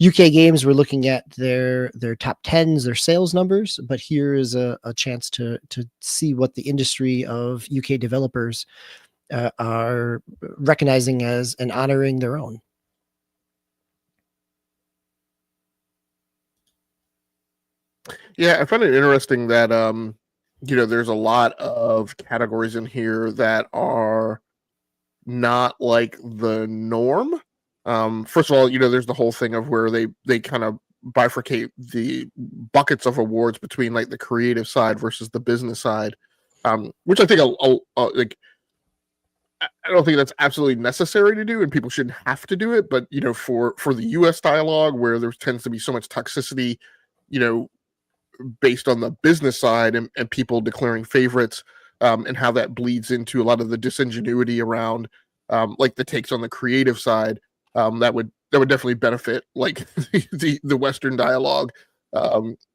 UK games, we're looking at their top 10s, their sales numbers, but here is a chance to see what the industry of UK developers are recognizing as and honoring their own. Yeah, I find it interesting that there's a lot of categories in here that are not like the norm. First of all, there's the whole thing of where they kind of bifurcate the buckets of awards between like the creative side versus the business side, which I think like I don't think that's absolutely necessary to do, and people shouldn't have to do it. But for the U.S. dialogue, where there tends to be so much toxicity, based on the business side and people declaring favorites, and how that bleeds into a lot of the disingenuity around like the takes on the creative side, that would definitely benefit like the Western dialogue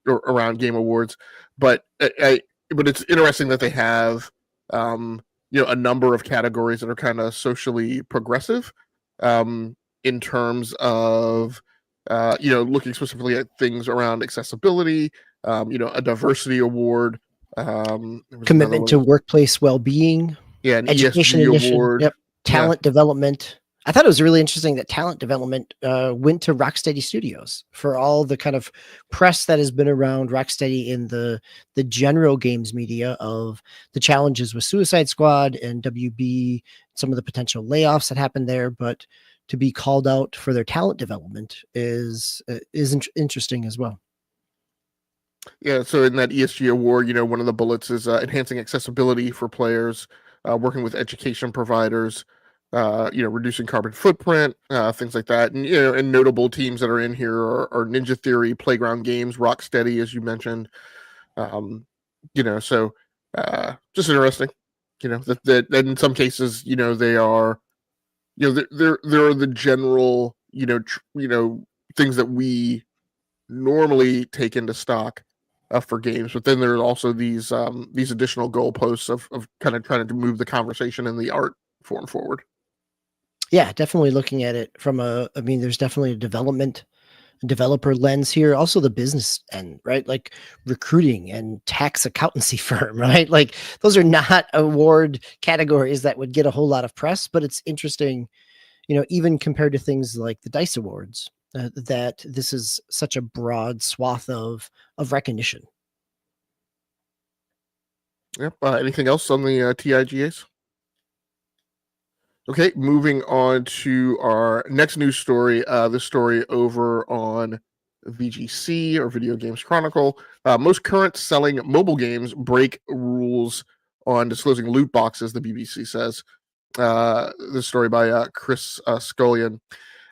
around Game Awards. But but it's interesting that they have a number of categories that are kind of socially progressive, in terms of looking specifically at things around accessibility, a diversity award. Commitment to workplace well-being, an education ESG initiative, award. yep, talent development. I thought it was really interesting that talent development went to Rocksteady Studios for all the kind of press that has been around Rocksteady in the general games media of the challenges with Suicide Squad and WB, some of the potential layoffs that happened there, but to be called out for their talent development is interesting as well. Yeah, so in that ESG award, one of the bullets is enhancing accessibility for players, working with education providers, reducing carbon footprint, things like that. And and notable teams that are in here are Ninja Theory, Playground Games, Rocksteady, as you mentioned. So just interesting. That in some cases, they are, there are the general, things that we normally take into stock for games, but then there are also these additional goalposts of kind of trying to move the conversation and the art form forward. Yeah, definitely looking at it from there's definitely a developer lens here, also the business end, right? Like recruiting and tax accountancy firm, right? Like those are not award categories that would get a whole lot of press, but it's interesting, even compared to things like the DICE Awards, that this is such a broad swath of recognition. Yep. Anything else on the TIGAs? Okay, moving on to our next news story. This story over on VGC, or Video Games Chronicle. Most current selling mobile games break rules on disclosing loot boxes, the BBC says. This story by Chris Scullion.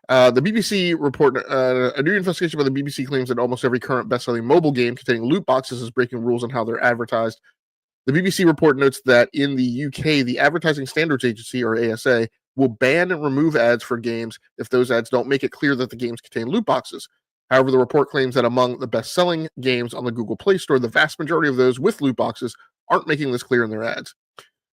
The BBC report, a new investigation by the BBC claims that almost every current best-selling mobile game containing loot boxes is breaking rules on how they're advertised. The BBC report notes that in the UK, the Advertising Standards Agency, or ASA, will ban and remove ads for games if those ads don't make it clear that the games contain loot boxes. However, the report claims that among the best-selling games on the Google Play Store, the vast majority of those with loot boxes aren't making this clear in their ads.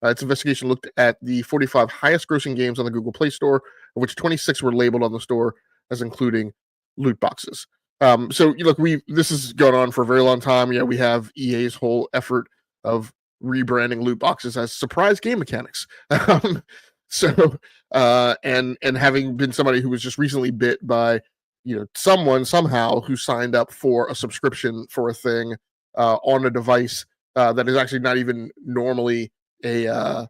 Its investigation looked at the 45 highest-grossing games on the Google Play Store, of which 26 were labeled on the store as including loot boxes. So, look, this has gone on for a very long time. Yeah, we have EA's whole effort of rebranding loot boxes as surprise game mechanics. So, and having been somebody who was just recently bit by, someone somehow who signed up for a subscription for a thing on a device that is actually not even normally a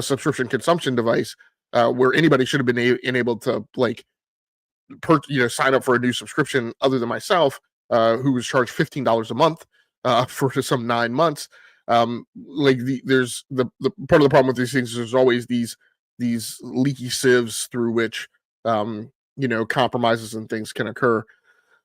subscription consumption device, where anybody should have been enabled to sign up for a new subscription other than myself, who was charged $15 a month for some 9 months. There's the part of the problem with these things is there's always these leaky sieves through which compromises and things can occur.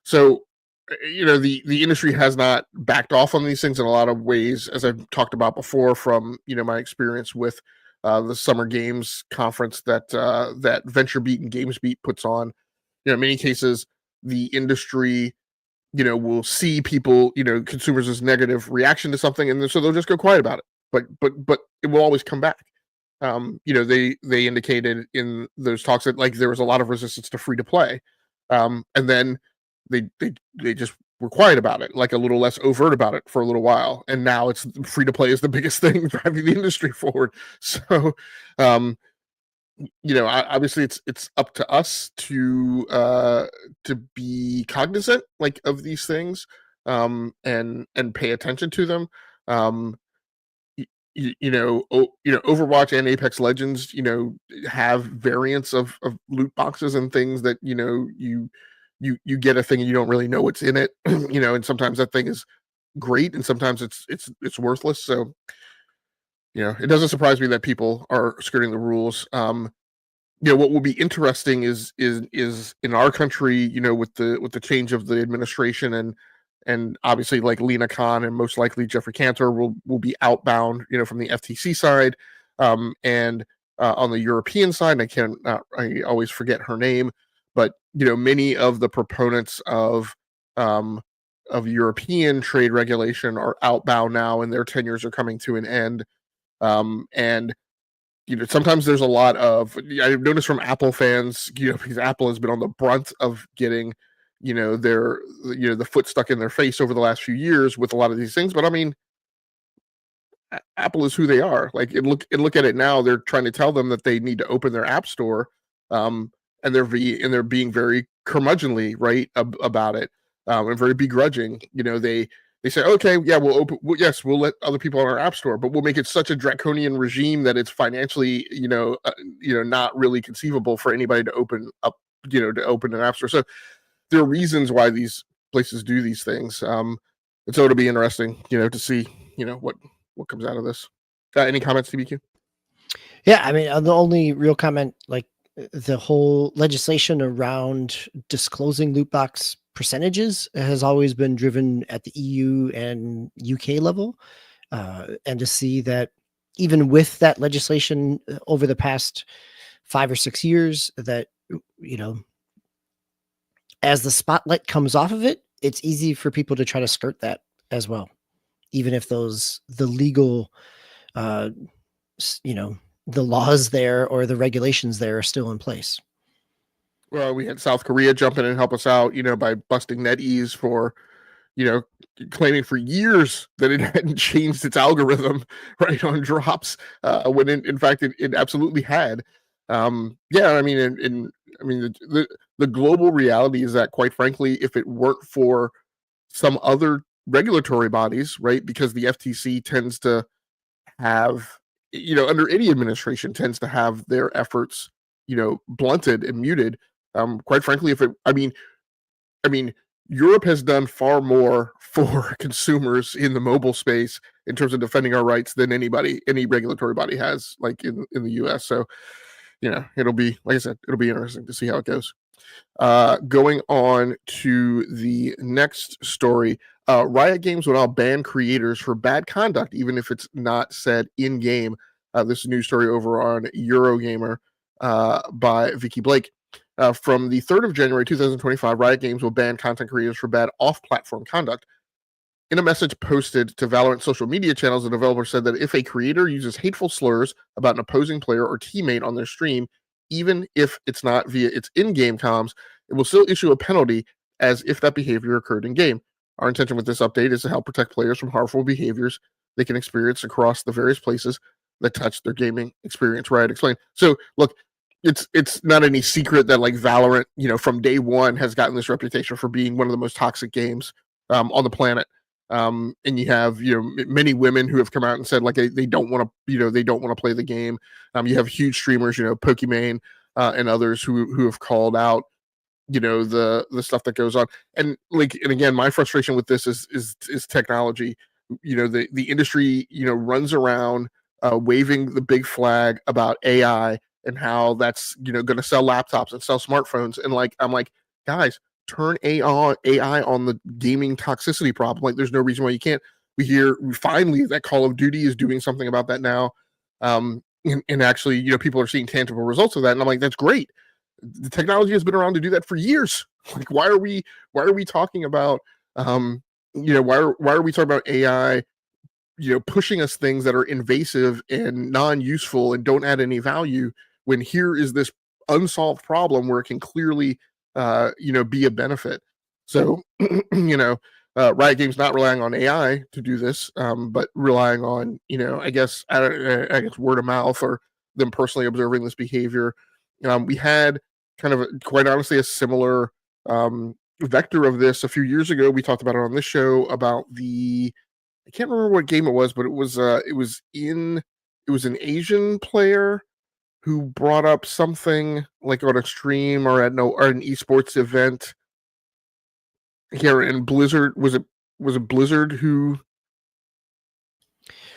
So the industry has not backed off on these things in a lot of ways, as I've talked about before from my experience with the Summer Games conference that VentureBeat and GamesBeat puts on. In many cases, the industry will see people, consumers as negative reaction to something, and so they'll just go quiet about it. But it will always come back. They indicated in those talks that there was a lot of resistance to free to play, and then they just were quiet about it, a little less overt about it for a little while, and now it's free to play is the biggest thing driving the industry forward. So, obviously it's up to us to be cognizant of these things, and pay attention to them. Overwatch and Apex Legends, have variants of loot boxes and things that you get a thing and you don't really know what's in it, and sometimes that thing is great and sometimes it's worthless. So, it doesn't surprise me that people are skirting the rules. What will be interesting is in our country, with the change of the administration and obviously Lena Khan and most likely Jeffrey Cantor will be outbound, from the FTC side, and on the European side, and I always forget her name, but many of the proponents of European trade regulation are outbound now, and their tenures are coming to an end. And sometimes there's a lot of, I've noticed from Apple fans, because Apple has been on the brunt of getting, the foot stuck in their face over the last few years with a lot of these things. But I mean, Apple is who they are. Look at it now. They're trying to tell them that they need to open their app store, and they're being very curmudgeonly, right, about it, and very begrudging. They say, okay, yeah, we'll let other people on our app store, but we'll make it such a draconian regime that it's financially, not really conceivable for anybody to open up, to open an app store. So there are reasons why these places do these things. And so it'll be interesting, to see, what comes out of this. Any comments, TBQ? Yeah, I mean, the only real comment, the whole legislation around disclosing loot box percentages has always been driven at the EU and UK level, and to see that even with that legislation over the past 5 or 6 years, that as the spotlight comes off of it, it's easy for people to try to skirt that as well, even if the legal the laws there or the regulations there are still in place. Well, we had South Korea jump in and help us out, by busting NetEase for, claiming for years that it hadn't changed its algorithm right on drops, when in fact it absolutely had. Yeah, I mean, the global reality is that, quite frankly, if it weren't for some other regulatory bodies, right, because the FTC tends to have, under any administration, tends to have their efforts, blunted and muted. Quite frankly, I mean, Europe has done far more for consumers in the mobile space in terms of defending our rights than any regulatory body has, like in the US. So, it'll be, like I said, it'll be interesting to see how it goes. Going on to the next story, Riot Games will now ban creators for bad conduct, even if it's not said in game. This is a news story over on Eurogamer by Vicky Blake. From the 3rd of January 2025, Riot Games will ban content creators for bad off-platform conduct. In a message posted to Valorant social media channels, the developer said that if a creator uses hateful slurs about an opposing player or teammate on their stream, even if it's not via its in-game comms, it will still issue a penalty as if that behavior occurred in-game. Our intention with this update is to help protect players from harmful behaviors they can experience across the various places that touch their gaming experience, Riot explained. So, look, it's not any secret that like Valorant, from day one has gotten this reputation for being one of the most toxic games on the planet. And you have many women who have come out and said like they don't want to they don't want to play the game. You have huge streamers, Pokimane and others who have called out the stuff that goes on. And again, my frustration with this is technology. The industry runs around waving the big flag about AI and how that's going to sell laptops and sell smartphones, and I'm like, guys, turn AI on the gaming toxicity problem. Like, there's no reason why you can't. We hear finally that Call of Duty is doing something about that now, and actually, people are seeing tangible results of that. And I'm like, that's great. The technology has been around to do that for years. Like, why are we talking about, why are we talking about AI, pushing us things that are invasive and non-useful and don't add any value, when here is this unsolved problem where it can clearly be a benefit. So Riot Games not relying on AI to do this, but relying on I guess word of mouth or them personally observing this behavior. We had kind of quite honestly a similar vector of this a few years ago. We talked about it on this show about I can't remember what game it was, but it was an Asian player who brought up something like on a stream or at an esports event here in Blizzard. Was it Blizzard who?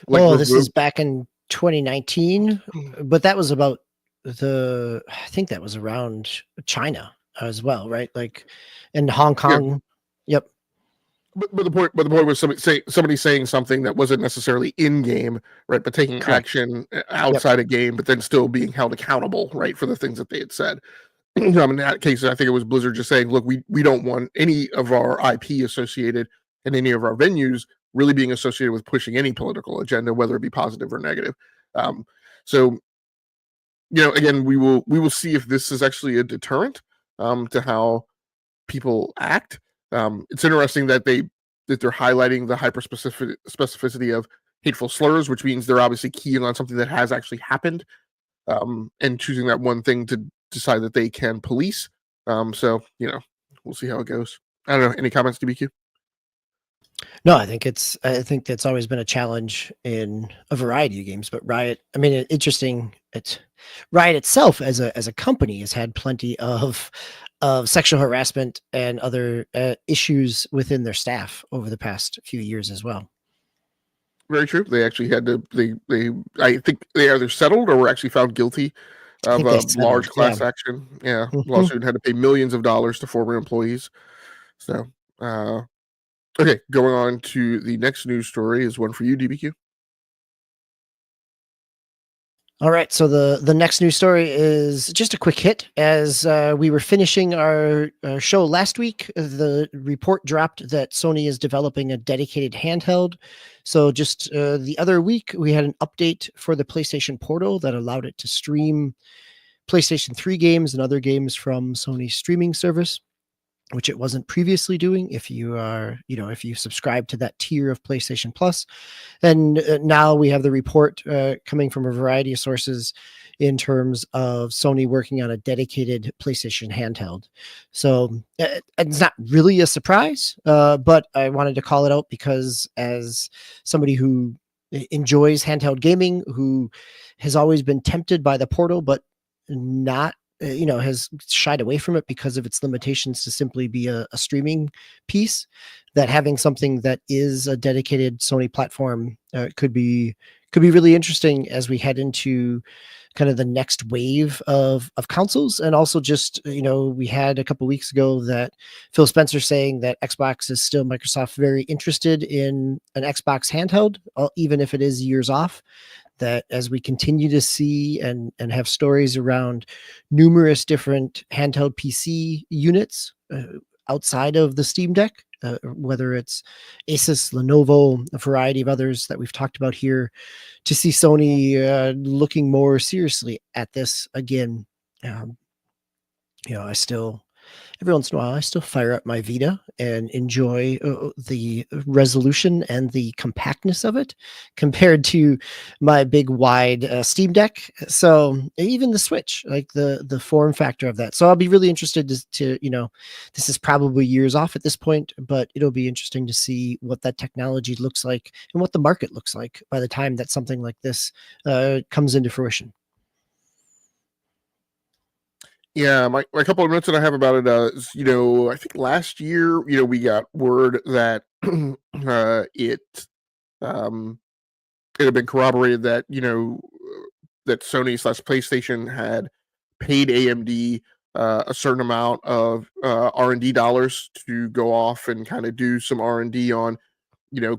This is back in 2019, but that was about I think that was around China as well, right? Like in Hong Kong. Yeah. Yep. But the point was somebody saying something that wasn't necessarily in game, right? But taking action outside a game, but then still being held accountable, right, for the things that they had said. In that case, I think it was Blizzard just saying, look, we don't want any of our IP associated and any of our venues really being associated with pushing any political agenda, whether it be positive or negative. So again, we will see if this is actually a deterrent to how people act. It's interesting that they're highlighting the hyper specificity of hateful slurs, which means they're obviously keying on something that has actually happened, and choosing that one thing to decide that they can police. So we'll see how it goes. I don't know. Any comments, DBQ? No, I think that's always been a challenge in a variety of games, but Riot, interesting. Riot itself as a company has had plenty of sexual harassment and other issues within their staff over the past few years as well. Very true. They actually had to. I think they either settled or were actually found guilty of a large class action. Yeah, lawsuit, had to pay millions of dollars to former employees. So, okay, going on to the next news story is one for you, DBQ. All right, so the next news story is just a quick hit. As we were finishing our show last week, the report dropped that Sony is developing a dedicated handheld. So just the other week, we had an update for the PlayStation Portal that allowed it to stream PlayStation 3 games and other games from Sony's streaming service, which it wasn't previously doing if you are, if you subscribe to that tier of PlayStation Plus. And now we have the report coming from a variety of sources in terms of Sony working on a dedicated PlayStation handheld. So it's not really a surprise, but I wanted to call it out because as somebody who enjoys handheld gaming, who has always been tempted by the Portal, but not has shied away from it because of its limitations to simply be a streaming piece, that having something that is a dedicated Sony platform could be really interesting as we head into kind of the next wave of consoles. And also just, we had a couple weeks ago that Phil Spencer saying that Xbox is still, Microsoft, very interested in an Xbox handheld, even if it is years off. That as we continue to see and have stories around numerous different handheld PC units outside of the Steam Deck, whether it's Asus, Lenovo, a variety of others that we've talked about here, to see Sony looking more seriously at this again. I still, every once in a while, I still fire up my Vita and enjoy the resolution and the compactness of it compared to my big wide Steam Deck. So even the Switch, like the form factor of that. So I'll be really interested to this is probably years off at this point, but it'll be interesting to see what that technology looks like and what the market looks like by the time that something like this comes into fruition. Yeah, my couple of notes that I have about it is, I think last year, we got word that it it had been corroborated that, that Sony/PlayStation had paid AMD a certain amount of R&D dollars to go off and kind of do some R&D on,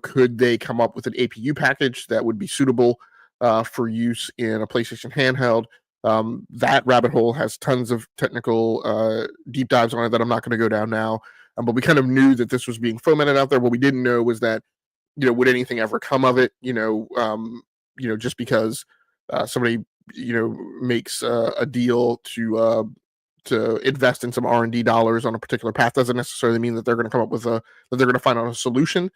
could they come up with an APU package that would be suitable for use in a PlayStation handheld. That rabbit hole has tons of technical deep dives on it that I'm not going to go down now. But we kind of knew that this was being fomented out there. What we didn't know was that, would anything ever come of it? Just because somebody, makes a deal to invest in some R&D dollars on a particular path doesn't necessarily mean that they're going to come up with that they're going to find out a solution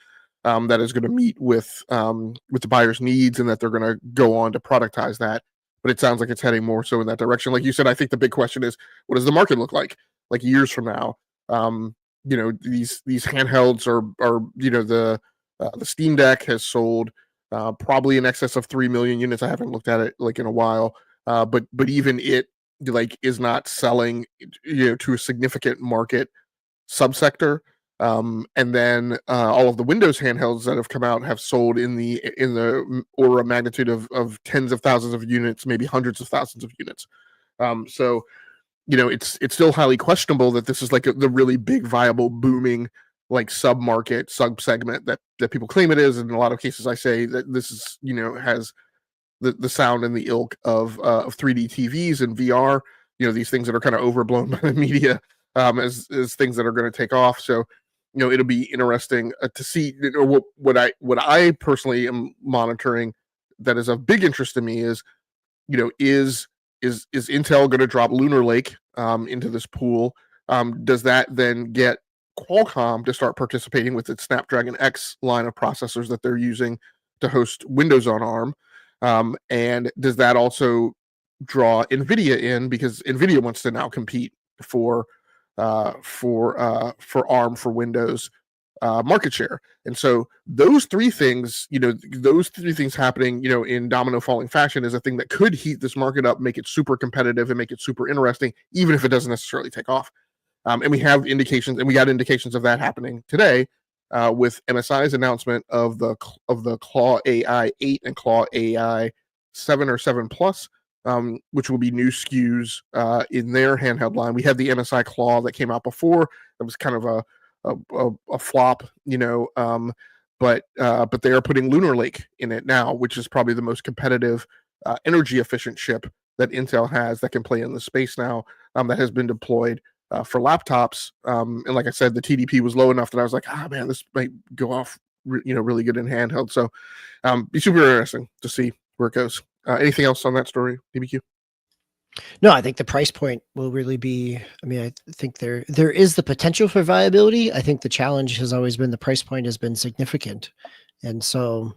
that is going to meet with the buyer's needs, and that they're going to go on to productize that. But it sounds like it's heading more so in that direction. Like you said, I think the big question is, what does the market look like years from now? These handhelds are the Steam Deck has sold probably in excess of 3 million units. I haven't looked at it in a while, but even it is not selling to a significant market subsector. And then all of the Windows handhelds that have come out have sold in the order of magnitude of tens of thousands of units, maybe hundreds of thousands of units. So it's still highly questionable that this is the really big, viable, booming sub segment that people claim it is. And in a lot of cases, I say that this is has the sound and the ilk of 3D TVs and VR. These things that are kind of overblown by the media as things that are going to take off. So it'll be interesting to see what I personally am monitoring that is of big interest to me is is Intel going to drop Lunar Lake into this pool? Does that then get Qualcomm to start participating with its Snapdragon X line of processors that they're using to host Windows on ARM? And does that also draw NVIDIA in, because NVIDIA wants to now compete for ARM for Windows market share? And so those three things happening, in domino falling fashion is a thing that could heat this market up, make it super competitive, and make it super interesting, even if it doesn't necessarily take off. And we have indications, and we got indications of that happening today with MSI's announcement of the Claw AI 8 and Claw AI 7 or 7 Plus, which will be new SKUs in their handheld line. We had the MSI Claw that came out before. That was kind of a flop, but they are putting Lunar Lake in it now, which is probably the most competitive energy efficient chip that Intel has that can play in the space now, that has been deployed for laptops. And like I said, the TDP was low enough that I was like, man, this might go off really good in handheld. So be super interesting to see where it goes. Anything else on that story, DBQ? No, I think the price point will really be, I think there is the potential for viability. I think the challenge has always been the price point has been significant. And so,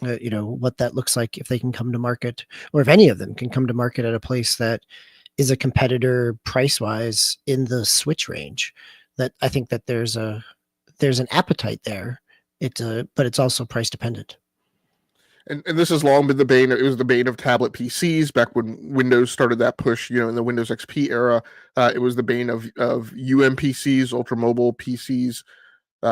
what that looks like if they can come to market, or if any of them can come to market at a place that is a competitor price-wise in the Switch range, that I think that there's an appetite there. But it's also price dependent. And this has long been the bane. It was the bane of tablet PCs back when Windows started that push. In the Windows XP era, it was the bane of UMPCs, ultra mobile PCs,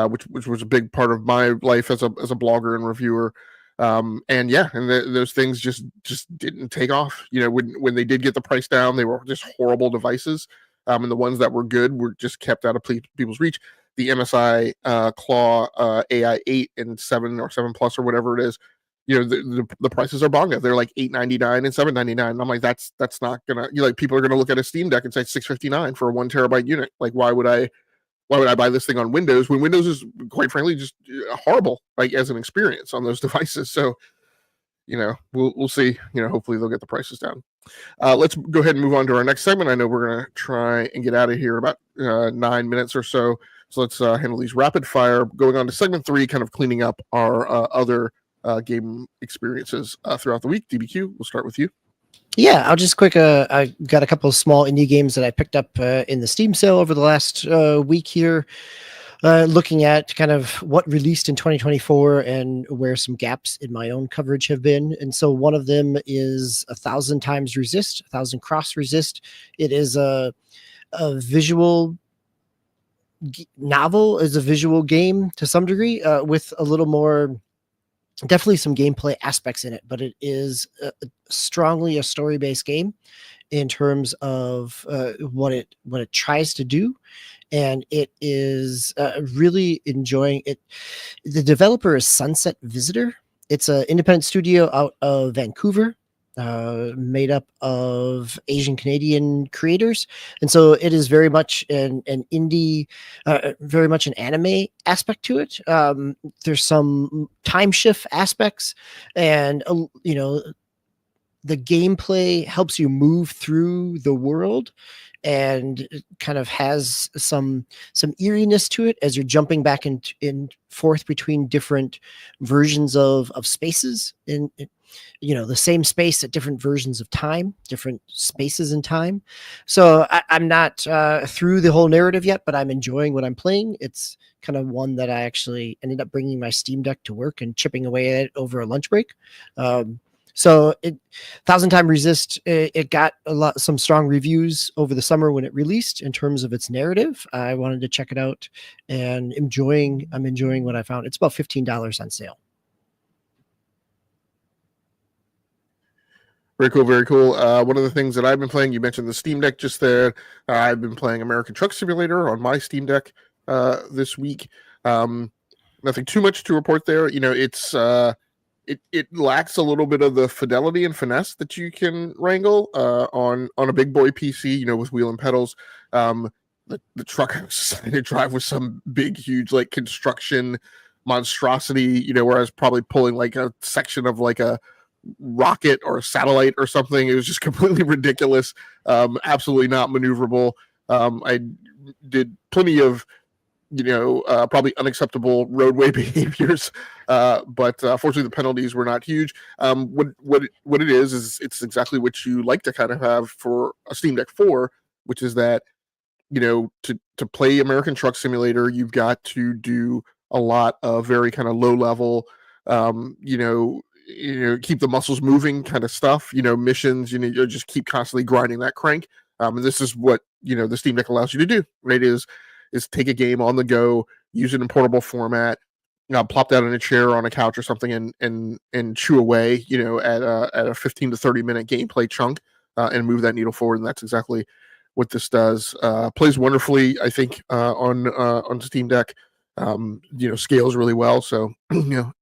which was a big part of my life as a blogger and reviewer. Those things just didn't take off. When they did get the price down, they were just horrible devices. And the ones that were good were just kept out of people's reach. The MSI Claw AI 8 and 7 or 7 Plus or whatever it is, the prices are bonga. They're like $899 and $799. And I'm like, that's not gonna. People are gonna look at a Steam Deck and say $659 for a 1 terabyte unit. Like, why would I buy this thing on Windows when Windows is, quite frankly, just horrible, like, as an experience on those devices? So, we'll see. Hopefully they'll get the prices down. Let's go ahead and move on to our next segment. I know we're going to try and get out of here in about 9 minutes or so. So let's handle these rapid fire. Going on to segment 3, kind of cleaning up our other game experiences throughout the week. DBQ, we'll start with you. Yeah, I'll just quick. I got a couple of small indie games that I picked up in the Steam sale over the last week here, looking at kind of what released in 2024 and where some gaps in my own coverage have been. And so one of them is 1,000 Times Resist, 1,000 Cross Resist. It is a visual novel, is a visual game to some degree, with a little more. Definitely some gameplay aspects in it, but it is strongly a story-based game in terms of what it tries to do, and it is really enjoying it. The developer is Sunset Visitor. It's an independent studio out of Vancouver, made up of Asian Canadian creators, and so it is very much an indie, very much an anime aspect to it. There's some time shift aspects, and the gameplay helps you move through the world, and it kind of has some eeriness to it as you're jumping back in forth between different versions of spaces in the same space at different versions of time, different spaces in time. So I'm not through the whole narrative yet, but I'm enjoying what I'm playing. It's kind of one that I actually ended up bringing my Steam Deck to work and chipping away at it over a lunch break. So 1,000 Times Resist, it got some strong reviews over the summer when it released in terms of its narrative. I wanted to check it out, and I'm enjoying what I found. It's about $15 on sale. Very cool, very cool. One of the things that I've been playing, you mentioned the Steam Deck just there. I've been playing American Truck Simulator on my Steam Deck this week. Nothing too much to report there. It's it lacks a little bit of the fidelity and finesse that you can wrangle on a big boy PC, with wheel and pedals. The truck I was deciding to drive was some big, huge, like, construction monstrosity, where I was probably pulling like a section of like a rocket or a satellite or something. It was just completely ridiculous. Absolutely not maneuverable. I did plenty of probably unacceptable roadway behaviors, but fortunately the penalties were not huge. What it is it's exactly what you like to kind of have for a Steam Deck 4, which is that to play American Truck Simulator, you've got to do a lot of very kind of low level keep the muscles moving kind of stuff, missions, you just keep constantly grinding that crank. And this is what, the Steam Deck allows you to do, right? Is take a game on the go, use it in portable format, plop that in a chair or on a couch or something and chew away, at a 15 to 30 minute gameplay chunk and move that needle forward. And that's exactly what this does. Plays wonderfully, I think, on Steam Deck. Scales really well. So,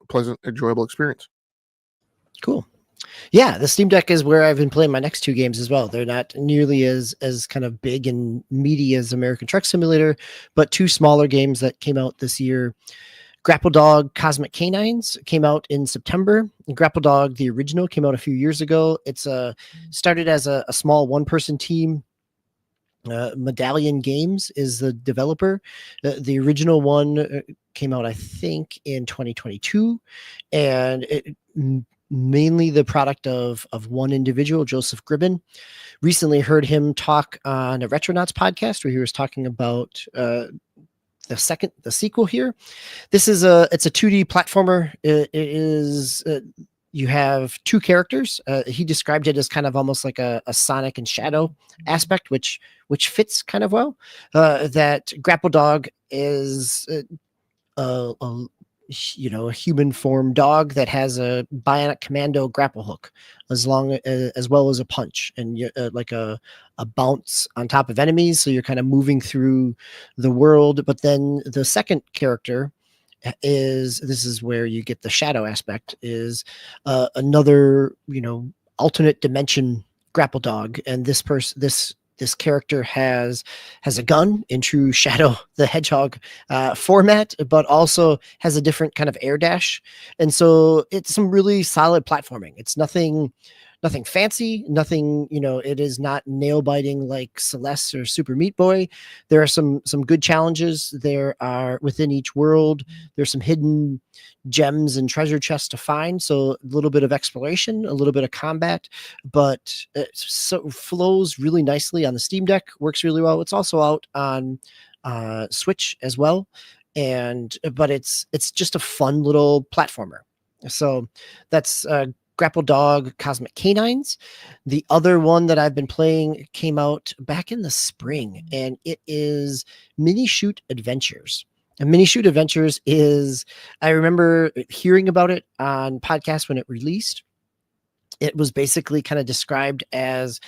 pleasant, enjoyable experience. Cool. Yeah, the Steam Deck is where I've been playing my next 2 games as well. They're not nearly as kind of big and meaty as American Truck Simulator, but 2 smaller games that came out this year. Grapple Dog Cosmic Canines came out in September. And Grapple Dog, the original, came out a few years ago. It's started as a small one-person team. Medallion Games is the developer. The original one came out, I think, in 2022, and it mainly the product of one individual, Joseph Gribben. Recently heard him talk on a Retronauts podcast where he was talking about the sequel here. This is it's a 2D platformer. It is you have two characters. He described it as kind of almost like a Sonic and Shadow aspect, which fits kind of well. That Grapple Dog is a a human form dog that has a bionic commando grapple hook, as well as a punch and like a bounce on top of enemies. So you're kind of moving through the world. But then the second character is, this is where you get the shadow aspect, is another alternate dimension grapple dog, and this character has a gun in true Shadow the Hedgehog format, but also has a different kind of air dash, and so it's some really solid platforming. It's nothing fancy, nothing, it is not nail biting like Celeste or Super Meat Boy. There are some good challenges. There are, within each world, there's some hidden gems and treasure chests to find. So a little bit of exploration, a little bit of combat, but it so flows really nicely on the Steam Deck, works really well. It's also out on Switch as well. But it's just a fun little platformer. So that's Grapple Dog Cosmic Canines. The other one that I've been playing came out back in the spring, and it is MiniShoot Adventures. And MiniShoot Adventures is, I remember hearing about it on podcasts when it released. It was basically kind of described as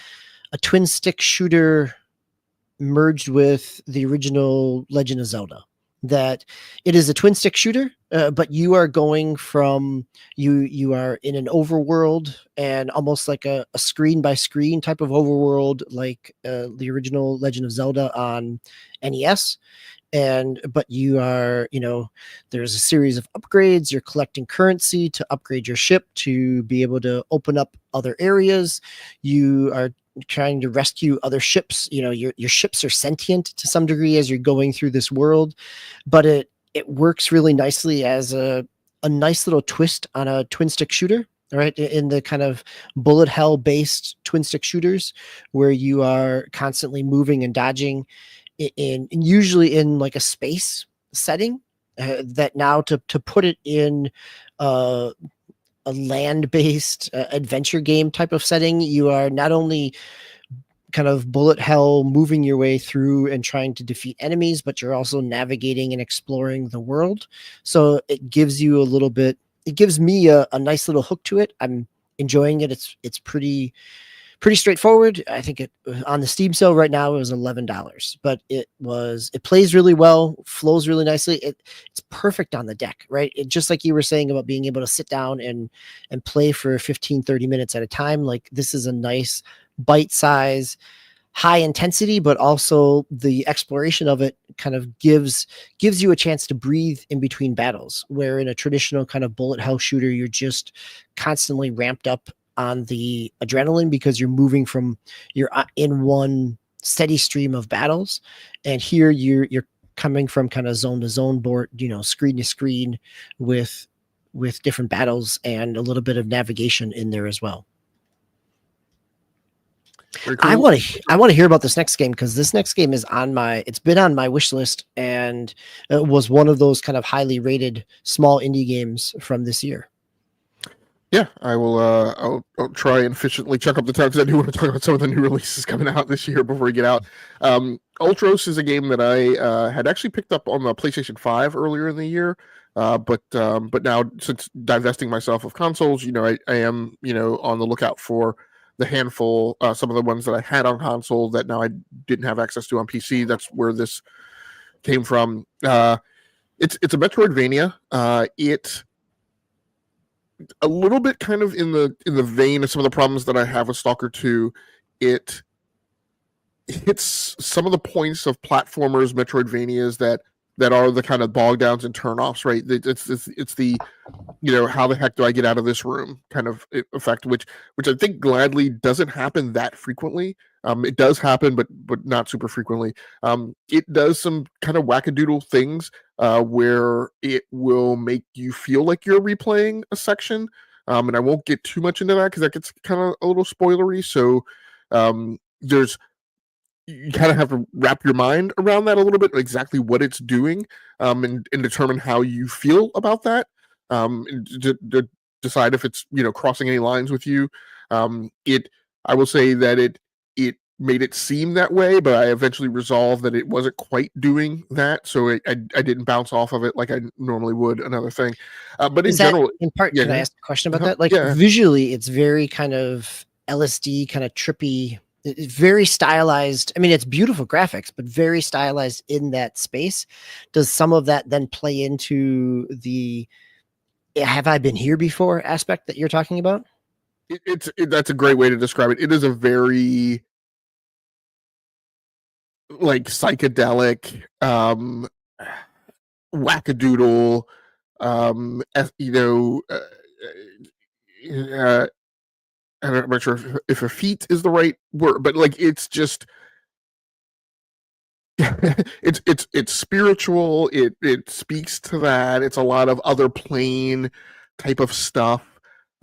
a twin stick shooter merged with the original Legend of Zelda. That it is a twin stick shooter, but you are going from you are in an overworld, and almost like a screen by screen type of overworld, like the original Legend of Zelda on NES. But you are, there's a series of upgrades. You're collecting currency to upgrade your ship to be able to open up other areas. You are trying to rescue other ships. Your ships are sentient to some degree as you're going through this world, but it works really nicely as a nice little twist on a twin stick shooter, right? In the kind of bullet hell based twin stick shooters, where you are constantly moving and dodging in usually in like a space setting, that now to put it in a land-based adventure game type of setting, you are not only kind of bullet hell moving your way through and trying to defeat enemies, but you're also navigating and exploring the world. So it gives you it gives me a nice little hook to it. I'm enjoying it. It's pretty straightforward. I think it on the Steam sale right now, it was $11, but it plays really well, flows really nicely. It's perfect on the deck, right? Just like you were saying about being able to sit down and play for 15, 30 minutes at a time. Like, this is a nice bite size, high intensity, but also the exploration of it kind of gives you a chance to breathe in between battles, where in a traditional kind of bullet hell shooter, you're just constantly ramped up on the adrenaline because you're in one steady stream of battles. And here you're coming from kind of zone to zone board, screen to screen with different battles and a little bit of navigation in there as well. Very cool. I want to hear about this next game, because this next game is it's been on my wish list, and it was one of those kind of highly rated small indie games from this year. Yeah, I will. I'll try and efficiently check up the time, because I do want to talk about some of the new releases coming out this year before we get out. Ultros is a game that I had actually picked up on the PlayStation 5 earlier in the year, but now, since divesting myself of consoles, I am on the lookout for the handful, some of the ones that I had on console that now I didn't have access to on PC. That's where this came from. It's a Metroidvania. It a little bit kind of in the vein of some of the problems that I have with Stalker 2. It hits some of the points of platformers, Metroidvanias that are the kind of bog downs and turnoffs, right? It's the how the heck do I get out of this room kind of effect, which I think gladly doesn't happen that frequently. It does happen, but not super frequently. It does some kind of wackadoodle things where it will make you feel like you're replaying a section. And I won't get too much into that because that gets kind of a little spoilery. So you kind of have to wrap your mind around that a little bit, exactly what it's doing, and determine how you feel about that. To decide if it's crossing any lines with you. I will say that it made it seem that way, but I eventually resolved that it wasn't quite doing that, so I didn't bounce off of it like I normally would another thing. But in general, in part, yeah, can I ask a question about that? Like yeah, visually, it's very kind of LSD, kind of trippy, very stylized. I mean, it's beautiful graphics, but very stylized in that space. Does some of that then play into the "have I been here before" aspect that you're talking about? that's a great way to describe it. It is a very like psychedelic, wackadoodle, you know, I'm not sure if effete is the right word, but like it's just it's spiritual. It speaks to that. It's a lot of other plane type of stuff.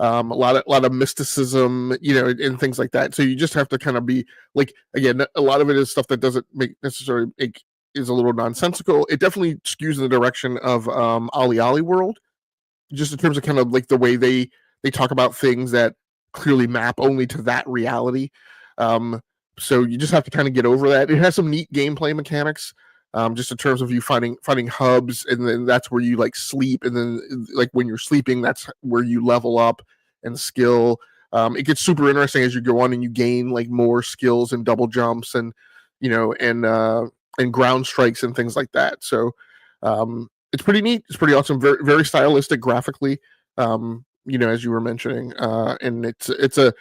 A lot of mysticism, and things like that. So you just have to kind of be like, again, a lot of it is stuff that doesn't necessarily make is a little nonsensical. It definitely skews in the direction of Ali Ali World, just in terms of kind of like the way they talk about things that clearly map only to that reality. So you just have to kind of get over that. It has some neat gameplay mechanics, just in terms of you finding hubs, and then that's where you like sleep, and then like when you're sleeping, that's where you level up and skill. It gets super interesting as you go on, and you gain like more skills and double jumps, and and ground strikes and things like that. So it's pretty neat. It's pretty awesome. Very very stylistic graphically. As you were mentioning, and it's something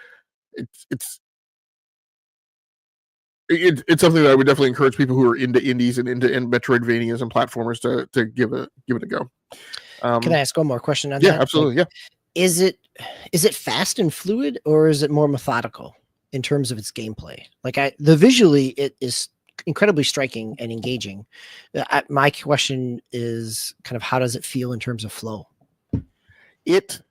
that I would definitely encourage people who are into indies and into Metroidvanias and platformers to give it a go. Can I ask one more question on yeah, that? absolutely. Like, Yeah. is it fast and fluid, or is it more methodical in terms of its gameplay? Like the visually, it is incredibly striking and engaging. My question is kind of how does it feel in terms of flow? It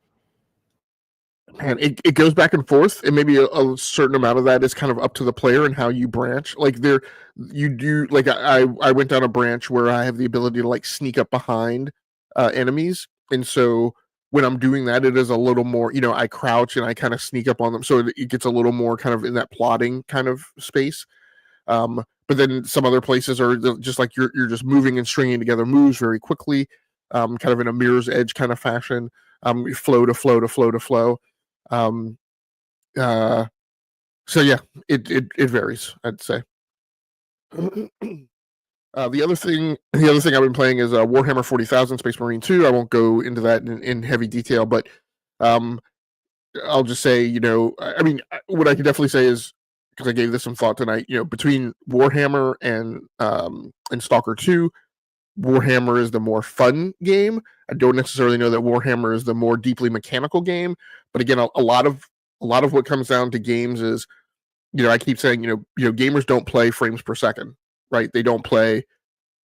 goes back and forth, and maybe a certain amount of that is kind of up to the player and how you branch. Like you do, like I went down a branch where I have the ability to like sneak up behind enemies, and so when I'm doing that, it is a little more, I crouch and I kind of sneak up on them, so it gets a little more kind of in that plotting kind of space. But then some other places are just like you're just moving and stringing together moves very quickly, kind of in a mirror's edge kind of fashion, flow to flow to flow to flow. Um, so yeah, it varies, I'd say. The other thing I've been playing is Warhammer 40,000 Space Marine 2. I won't go into that in heavy detail, but I'll just say, I mean, what I can definitely say is, because I gave this some thought tonight, between Warhammer and Stalker 2, Warhammer is the more fun game. I don't necessarily know that Warhammer is the more deeply mechanical game, but again, a lot of what comes down to games is, I keep saying, gamers don't play frames per second, right? They don't play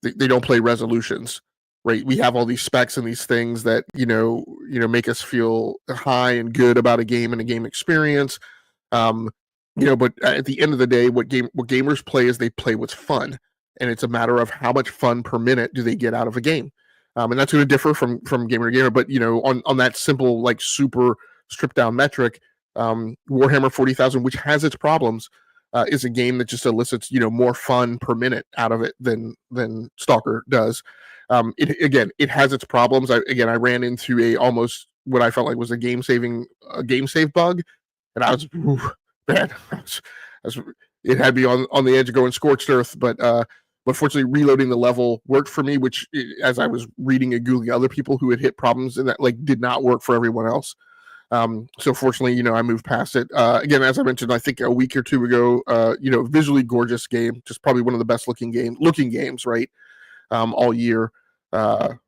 resolutions, right? We have all these specs and these things that make us feel high and good about a game and a game experience. But at the end of the day, what gamers play is they play what's fun, and it's a matter of how much fun per minute do they get out of a game. And that's going to differ from gamer to gamer, but on that simple, like, super stripped down metric, Warhammer 40,000, which has its problems, is a game that just elicits more fun per minute out of it than Stalker does. It has its problems. I ran into a almost what I felt like was a game save bug, and I was man, it had me on the edge of going scorched earth, but fortunately reloading the level worked for me, which, as I was reading and googling other people who had hit problems and that like did not work for everyone else. So fortunately, I moved past it. Again, as I mentioned, I think a week or two ago, visually gorgeous game, just probably one of the best looking games, right? All year.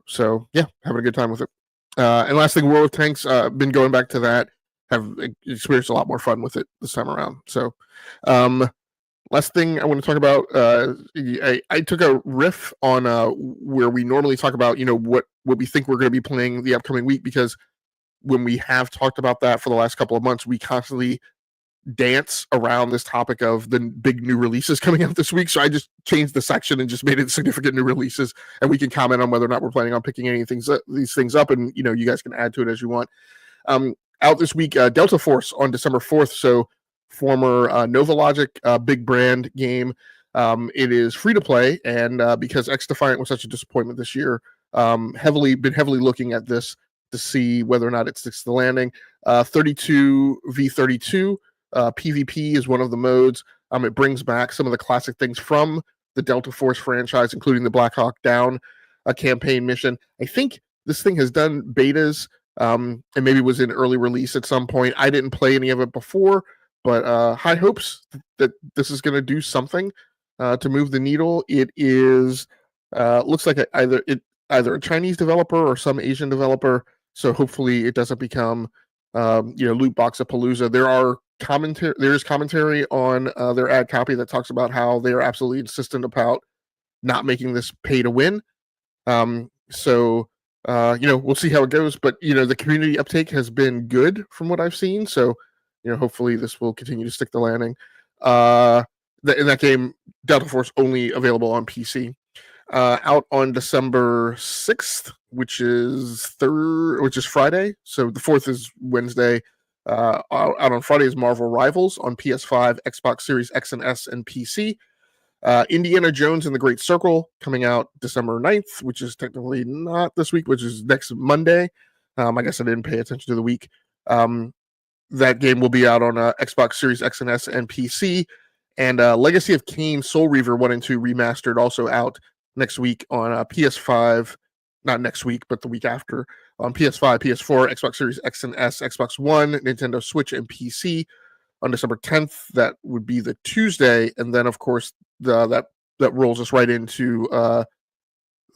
So yeah, having a good time with it. And last thing, World of Tanks, been going back to that, have experienced a lot more fun with it this time around. So, last thing I want to talk about, I took a riff on where we normally talk about, what we think we're going to be playing the upcoming week, because when we have talked about that for the last couple of months, we constantly dance around this topic of the big new releases coming out this week. So I just changed the section and just made it significant new releases, and we can comment on whether or not we're planning on picking these things up, and you guys can add to it as you want. Out this week, Delta Force on December 4th. So former Novalogic big brand game. It is free to play, and because X Defiant was such a disappointment this year, been heavily looking at this to see whether or not it sticks to the landing. 32v32 PvP is one of the modes. It brings back some of the classic things from the Delta Force franchise, including the Black Hawk Down campaign mission. I think this thing has done betas and maybe was in early release at some point. I didn't play any of it before, but high hopes that this is going to do something to move the needle. It is looks like either a Chinese developer or some Asian developer. So hopefully it doesn't become loot box-a-palooza. There is commentary on their ad copy that talks about how they are absolutely insistent about not making this pay to win. So we'll see how it goes. But the community uptake has been good from what I've seen. So hopefully this will continue to stick the landing. In that game, Delta Force only available on PC. Out on December 6th, which is Friday. So the 4th is Wednesday. Out on Friday is Marvel Rivals on PS5, Xbox Series X and S, and PC. Indiana Jones and the Great Circle coming out December 9th, which is technically not this week, which is next Monday. I guess I didn't pay attention to the week. That game will be out on Xbox Series X and S and PC. And Legacy of Kain Soul Reaver 1 and 2 Remastered also out next week on PS5. Not next week, but the week after on PS5, PS4, Xbox Series X and S, Xbox One, Nintendo Switch, and PC on December 10th. That would be the Tuesday. And then, of course, that rolls us right into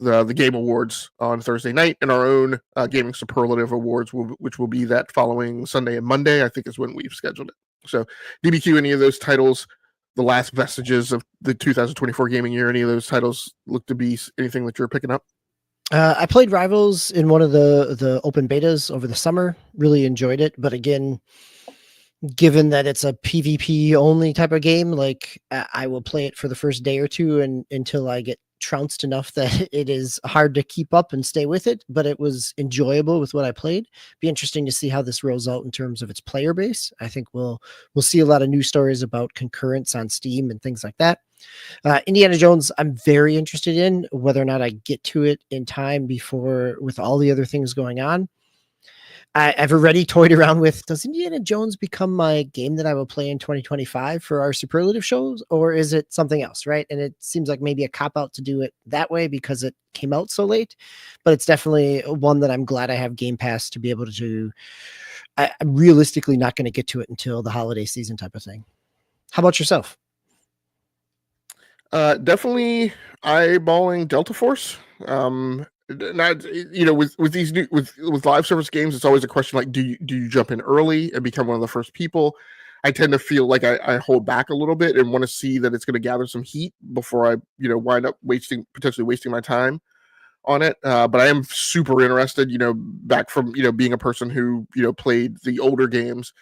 the Game Awards on Thursday night, and our own Gaming Superlative Awards, which will be that following Sunday and Monday, I think is when we've scheduled it. So, DBQ, any of those titles, the last vestiges of the 2024 gaming year, any of those titles look to be anything that you're picking up? I played Rivals in one of the open betas over the summer. Really enjoyed it, but again, given that it's a PvP only type of game, like I will play it for the first day or two and until I get trounced enough that it is hard to keep up and stay with it, but it was enjoyable with what I played. Be interesting to see how this rolls out in terms of its player base. I think we'll see a lot of news stories about concurrence on Steam and things like that. Indiana Jones, I'm very interested in. Whether or not I get to it in time before with all the other things going on, I've already toyed around with, does Indiana Jones become my game that I will play in 2025 for our superlative shows, or is it something else, right? And it seems like maybe a cop-out to do it that way because it came out so late, but it's definitely one that I'm glad I have Game Pass to be able to I'm realistically not going to get to it until the holiday season type of thing. How about yourself? Definitely eyeballing Delta Force. Not with these new with live service games, it's always a question like, do you jump in early and become one of the first people? I tend to feel like I hold back a little bit and want to see that it's going to gather some heat before I wind up potentially wasting my time on it. But I am super interested, back from being a person who played the older games,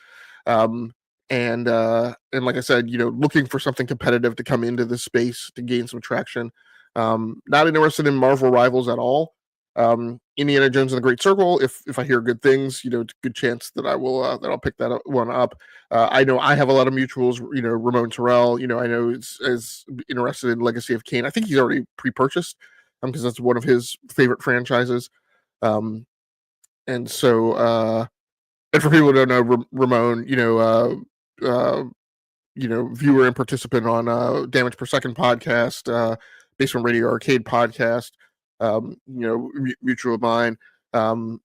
and like I said, looking for something competitive to come into this space to gain some traction. Not interested in Marvel Rivals at all. Indiana Jones and the Great Circle, if I hear good things, it's a good chance that I'll pick that one up. I know I have a lot of mutuals, Ramon Terrell, I know is interested in Legacy of Kain. I think he's already pre-purchased because that's one of his favorite franchises. And so and for people who don't know, Ramon, viewer and participant on Damage Per Second podcast, based on Radio Arcade podcast, mutual of mine,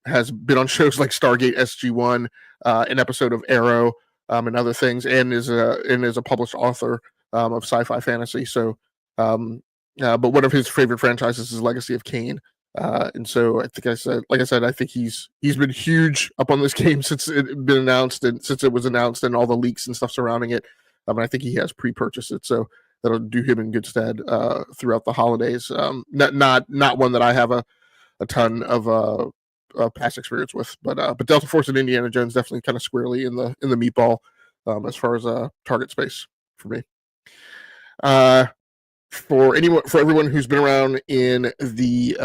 has been on shows like Stargate SG-1, an episode of Arrow, and other things, and is a published author of sci-fi fantasy. So, but one of his favorite franchises is Legacy of Kain. And so I think I think he's been huge up on this game since it been announced and since it was announced and all the leaks and stuff surrounding it. And I think he has pre-purchased it, so that'll do him in good stead throughout the holidays. Not one that I have a ton of past experience with, but Delta Force and Indiana Jones definitely kind of squarely in the meatball as far as target space for me. For everyone who's been around in the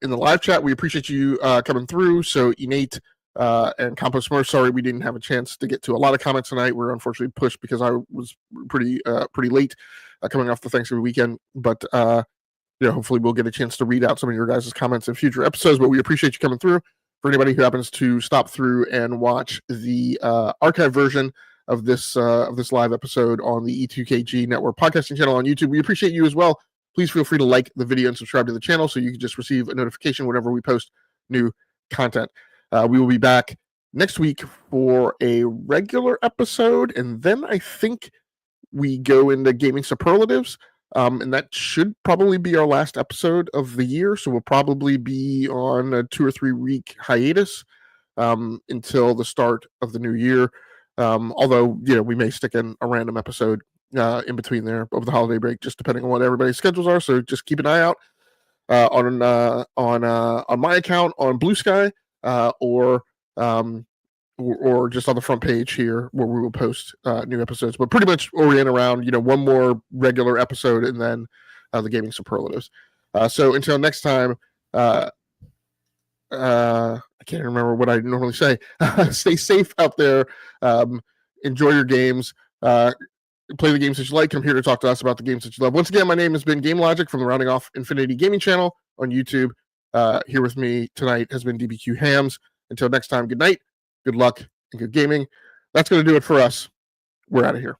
live chat, we appreciate you coming through. So Innate, And Compost Smurf, sorry we didn't have a chance to get to a lot of comments tonight. We're unfortunately pushed because I was pretty late coming off the Thanksgiving weekend. But hopefully we'll get a chance to read out some of your guys' comments in future episodes. But we appreciate you coming through. For anybody who happens to stop through and watch the archive version of this live episode on the E2KG Network podcasting channel on YouTube, we appreciate you as well. Please feel free to like the video and subscribe to the channel so you can just receive a notification whenever we post new content. We will be back next week for a regular episode, and then I think we go into gaming superlatives, and that should probably be our last episode of the year. So we'll probably be on a 2 or 3 week hiatus until the start of the new year. Although we may stick in a random episode in between there over the holiday break, just depending on what everybody's schedules are. So just keep an eye out on my account on Blue Sky. Or just on the front page here where we will post new episodes, but pretty much orient around one more regular episode and then the gaming superlatives. So until next time, I can't remember what I normally say. Stay safe out there. Enjoy your games. Play the games that you like. Come here to talk to us about the games that you love. Once again, my name has been Game Logic from the Rounding Off Infinity Gaming channel on YouTube. Here with me tonight has been DBQ Hams. Until next time, good night, good luck, and good gaming. That's going to do it for us. We're out of here.